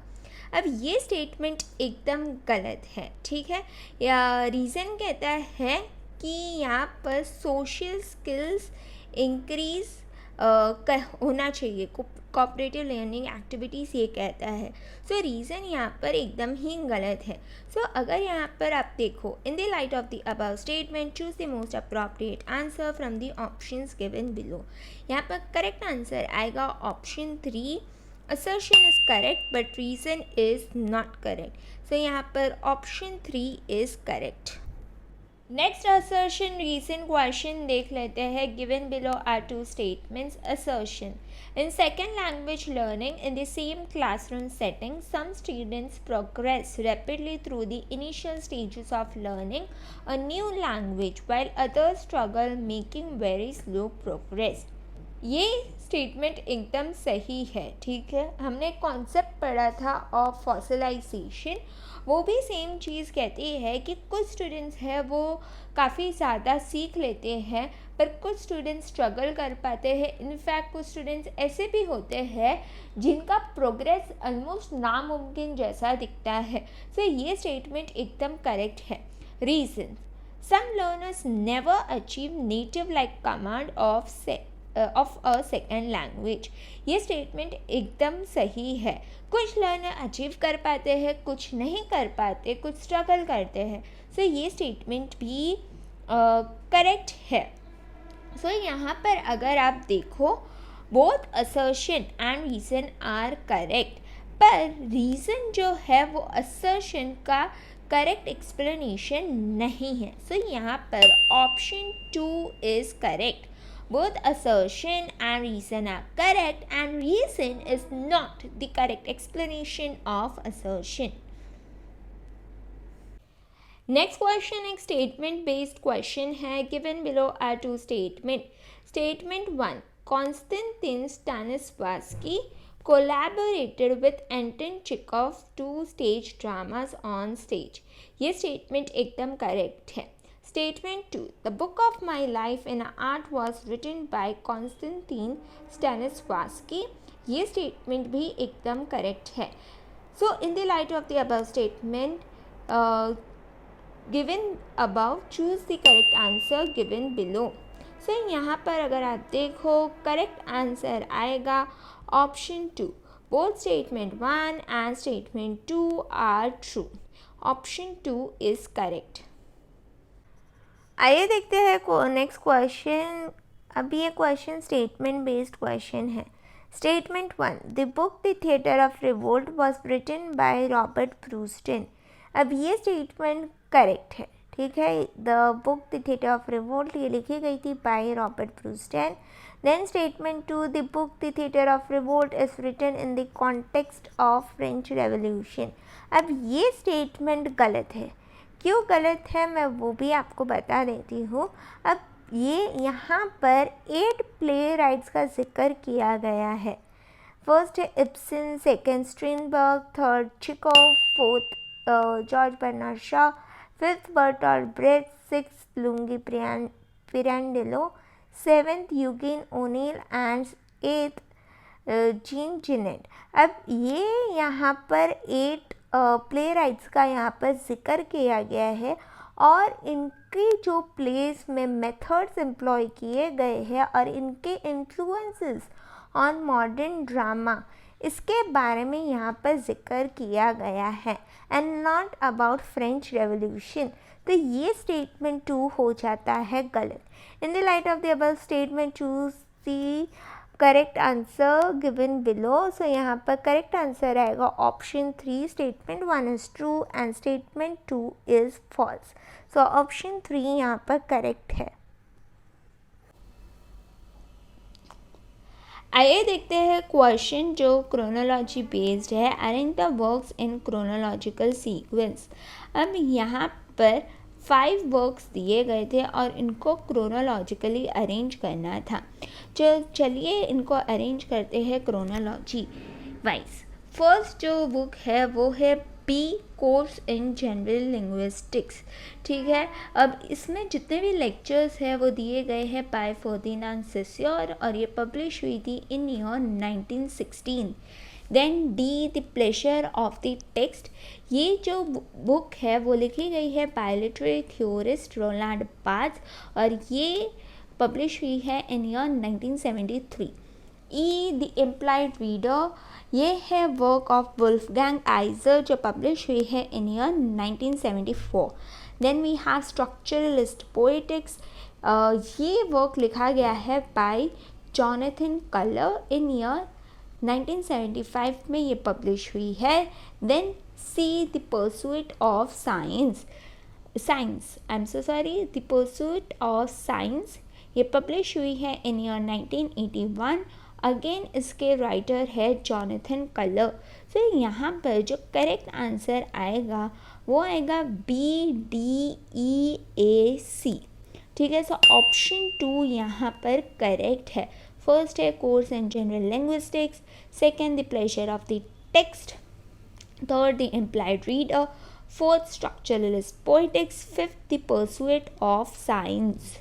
अब ये statement एकदम गलत है, ठीक है। या reason कहता है कि यहाँ पर सोशल स्किल्स इंक्रीज होना चाहिए, कोऑपरेटिव लर्निंग एक्टिविटीज़ ये कहता है। सो रीज़न यहाँ पर एकदम ही गलत है। सो अगर यहाँ पर आप देखो, in the light of the above statement choose the most appropriate answer from the options given below. यहाँ पर करेक्ट आंसर आएगा option 3, assertion is correct but reason is not correct. So यहाँ पर option 3 is correct. Next assertion reason question देख लेते हैं। Given below are two statements. Assertion: in second language learning in the same classroom setting, some students progress rapidly through the initial stages of learning a new language while others struggle making very slow progress. ये statement एकदम सही है, ठीक है। हमने concept पढ़ा था of fossilisation, वो भी सेम चीज़ कहती है कि कुछ स्टूडेंट्स हैं वो काफ़ी ज़्यादा सीख लेते हैं पर कुछ स्टूडेंट्स स्ट्रगल कर पाते हैं। इनफैक्ट कुछ स्टूडेंट्स ऐसे भी होते हैं जिनका प्रोग्रेस ऑलमोस्ट नामुमकिन जैसा दिखता है। सो ये स्टेटमेंट एकदम करेक्ट है। Reason: some learners never achieve native like command of a second language. ये स्टेटमेंट एकदम सही है। कुछ लर्नर अचीव कर पाते हैं, कुछ नहीं कर पाते, कुछ स्ट्रगल करते हैं। सो ये स्टेटमेंट भी करेक्ट है। सो यहाँ पर अगर आप देखो, both assertion and reason are correct, पर रीज़न जो है वो असर्शन का करेक्ट एक्सप्लेनेशन नहीं है। सो यहाँ पर option 2 is correct. Both assertion and reason are correct, and reason is not the correct explanation of assertion. Next question एक स्टेटमेंट बेस्ड क्वेश्चन है. Given below are two statement. Statement 1, Konstantin Stanislavski collaborated with Anton Chekhov to stage dramas on stage. ये statement एकदम correct है. Statement 2, the book of my life in art was written by Konstantin Stanislavski. ये statement भी एकदम correct है. So in the light of the above statement given above, choose the correct answer given below. So यहाँ पर अगर आप देखो correct answer आएगा option 2. Both statement 1 and statement 2 are true. Option 2 is correct. आइए देखते हैं नेक्स्ट क्वेश्चन. अभी ये क्वेश्चन स्टेटमेंट बेस्ड क्वेश्चन है. Statement 1, the book the theatre of revolt was written by Robert Brustein. अब ये स्टेटमेंट करेक्ट है. ठीक है, the book the theatre of revolt ये लिखी गई थी by Robert Brustein. Then statement 2, the book the theatre of revolt is written in the context of French revolution. अब ये स्टेटमेंट गलत है. क्यों गलत है मैं वो भी आपको बता देती हूँ. अब ये यहाँ पर 8 प्ले राइट्स का जिक्र किया गया है. फर्स्ट है Ibsen, second Strindberg, third Chekhov, fourth George Bernard Shaw, fifth Bertolt Brecht, sixth लुंगी Pirandello, seventh Eugene O'Neill and eighth Jean Genet. अब ये यहाँ पर 8 प्ले राइट्स का यहाँ पर जिक्र किया गया है और इनकी जो प्लेस में मेथड्स एम्प्लॉय किए गए हैं और इनके इन्फ्लुएंसेस ऑन मॉडर्न ड्रामा, इसके बारे में यहाँ पर जिक्र किया गया है and not about French revolution. तो ये स्टेटमेंट 2 हो जाता है गलत. In the light of the above statement choose the correct answer given below. So यहाँ पर करेक्ट आंसर आएगा option 3. Statement 1 is true and statement 2 is false. So option 3 यहाँ पर करेक्ट है. आइए देखते हैं क्वेश्चन जो क्रोनोलॉजी बेस्ड है. Arrange the works in chronological sequence. अब यहाँ पर 5 वर्क्स दिए गए थे और इनको क्रोनोलॉजिकली अरेंज करना था. चलिए इनको अरेंज करते हैं क्रोनोलॉजी वाइज. फर्स्ट जो बुक है वो है P course in general linguistics. ठीक है, अब इसमें जितने भी लेक्चर्स हैं वो दिए गए हैं बाय फर्दिनांड सेस्योर और ये पब्लिश हुई थी in year 1916. Then D the pleasure of the text. ये जो बुक है वो लिखी गई है by literary theorist Roland Barthes और ये पब्लिश हुई है in year 1973. E the implied reader, ये है वर्क ऑफ वुल्फगैंग आइजर जो पब्लिश हुई है in year 1974. Then we have structuralist poetics. ये वर्क लिखा गया है by Jonathan Culler in year 1975 में ये पब्लिश हुई है. Then C the pursuit of science, the pursuit of science ये पब्लिश हुई है इन ईयर 1981. अगेन इसके राइटर है जॉनथन कलर. तो यहाँ पर जो करेक्ट आंसर आएगा वो आएगा BDEAC. ठीक है, सो ऑप्शन 2 यहाँ पर करेक्ट है. फर्स्ट है course in general linguistics, second the pleasure of the text, third the implied reader, fourth structuralist poetics, fifth the pursuit of science.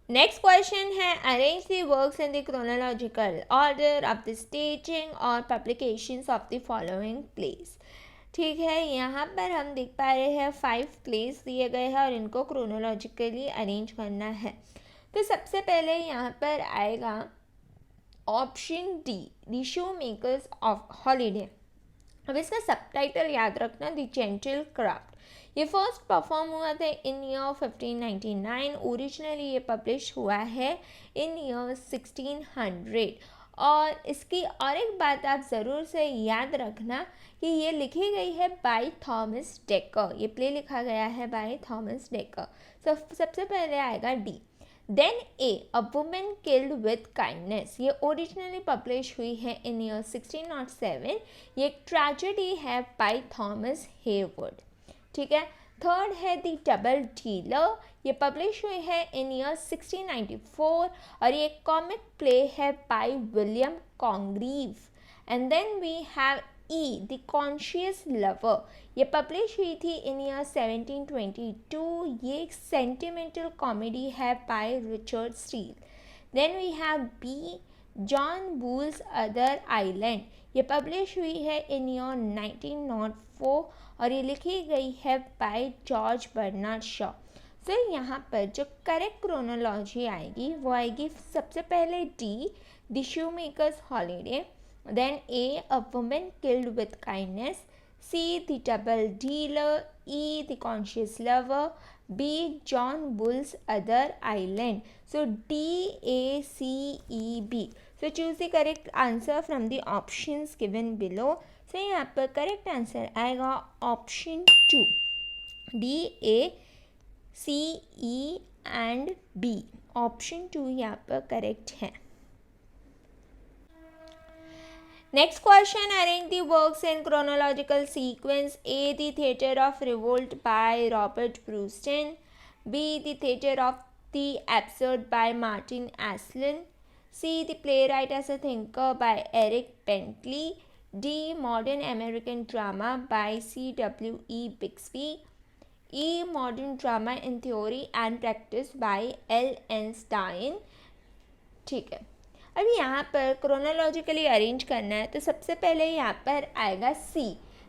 Next question है arrange the works in the chronological order of the staging और publications of the following plays. ठीक है, यहाँ पर हम देख पा रहे हैं 5 प्लेस दिए गए हैं और इनको क्रोनोलॉजिकली अरेंज करना है. तो सबसे पहले यहाँ पर आएगा option D, the show makers of holiday. अब इसका सबटाइटल याद रखना, द जेंटल क्राफ्ट. ये फर्स्ट परफॉर्म हुआ था इन ईयर 1599. ओरिजिनली ये पब्लिश हुआ है इन ईयर 1600 और इसकी और एक बात आप ज़रूर से याद रखना कि ये लिखी गई है बाय थॉमस डेकर, ये प्ले लिखा गया है बाय थॉमस डेकर। सबसे पहले आएगा D. Then A, a woman killed with kindness, ये ओरिजिनली पब्लिश हुई है इन ईयर 1607। ये एक ट्रेजेडी है बाय थॉमस हेवुड, ठीक है। थर्ड है द डबल डीलर, ये पब्लिश हुई है इन ईयर 1694 और ये एक कॉमिक प्ले है by William Congreve. And then we have E, the conscious lover, ये पब्लिश हुई थी इन ईयर 1722। ये एक सेंटिमेंटल कॉमेडी है by Richard Steele. Then we have B, John Bull's other island, ये पब्लिश हुई है इन ईयर 1904 और ये लिखी गई है बाय जॉर्ज बर्नार्ड शॉ। सो यहाँ पर जो करेक्ट क्रोनोलॉजी आएगी वो आएगी सबसे पहले D, the shoemaker's holiday, then A, a woman killed with kindness, C, the double dealer, E, the conscious lover, B, John Bull's other island. So D, A, C, E, B. So choose the correct answer from the options given below. So यहाँ पर correct answer आएगा option 2, D, A, C, E and B. Option 2 यहाँ पर correct है। Next question, arrange the works in chronological sequence. A, the Theatre of Revolt by Robert Brustein. B, the Theatre of the Absurd by Martin Aslin. C, the Playwright as a Thinker by Eric Bentley. D, Modern American Drama by C.W.E. Bixby. E, Modern Drama in Theory and Practice by L.N. Stein. ठीक है, अब यहाँ पर chronologically arrange करना है तो सबसे पहले यहाँ पर आएगा C,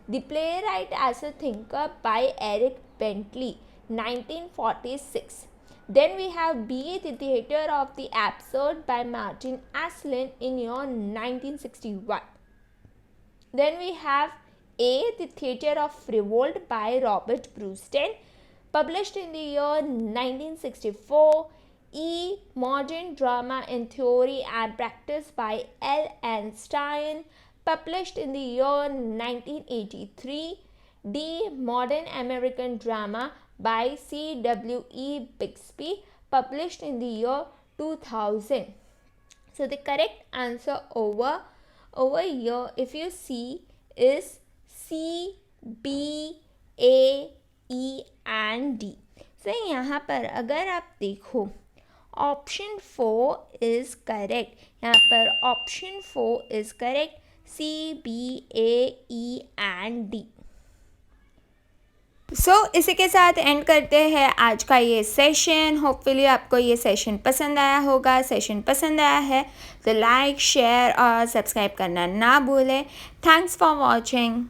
the playwright as a thinker by Eric Bentley 1946. Then we have B, the Theatre of the Absurd by Martin Aslin in year 1961. Then we have A, the Theatre of Revolt by Robert Brustein, published in the year 1964. E, Modern Drama in Theory and Practice by L.N. Stein, published in the year 1983. D, Modern American Drama by C.W.E. Bixby, published in the year 2000. So the correct answer over here, if you see, is C, B, A, E and D. So यहाँ पर अगर आप देखो option 4 is correct, यहाँ पर option 4 is correct, C, B, A, E and D. इसी के साथ एंड करते हैं आज का ये सेशन। होपफुली आपको ये सेशन पसंद आया होगा। सेशन पसंद आया है तो लाइक, शेयर और सब्सक्राइब करना ना भूलें। Thanks for watching.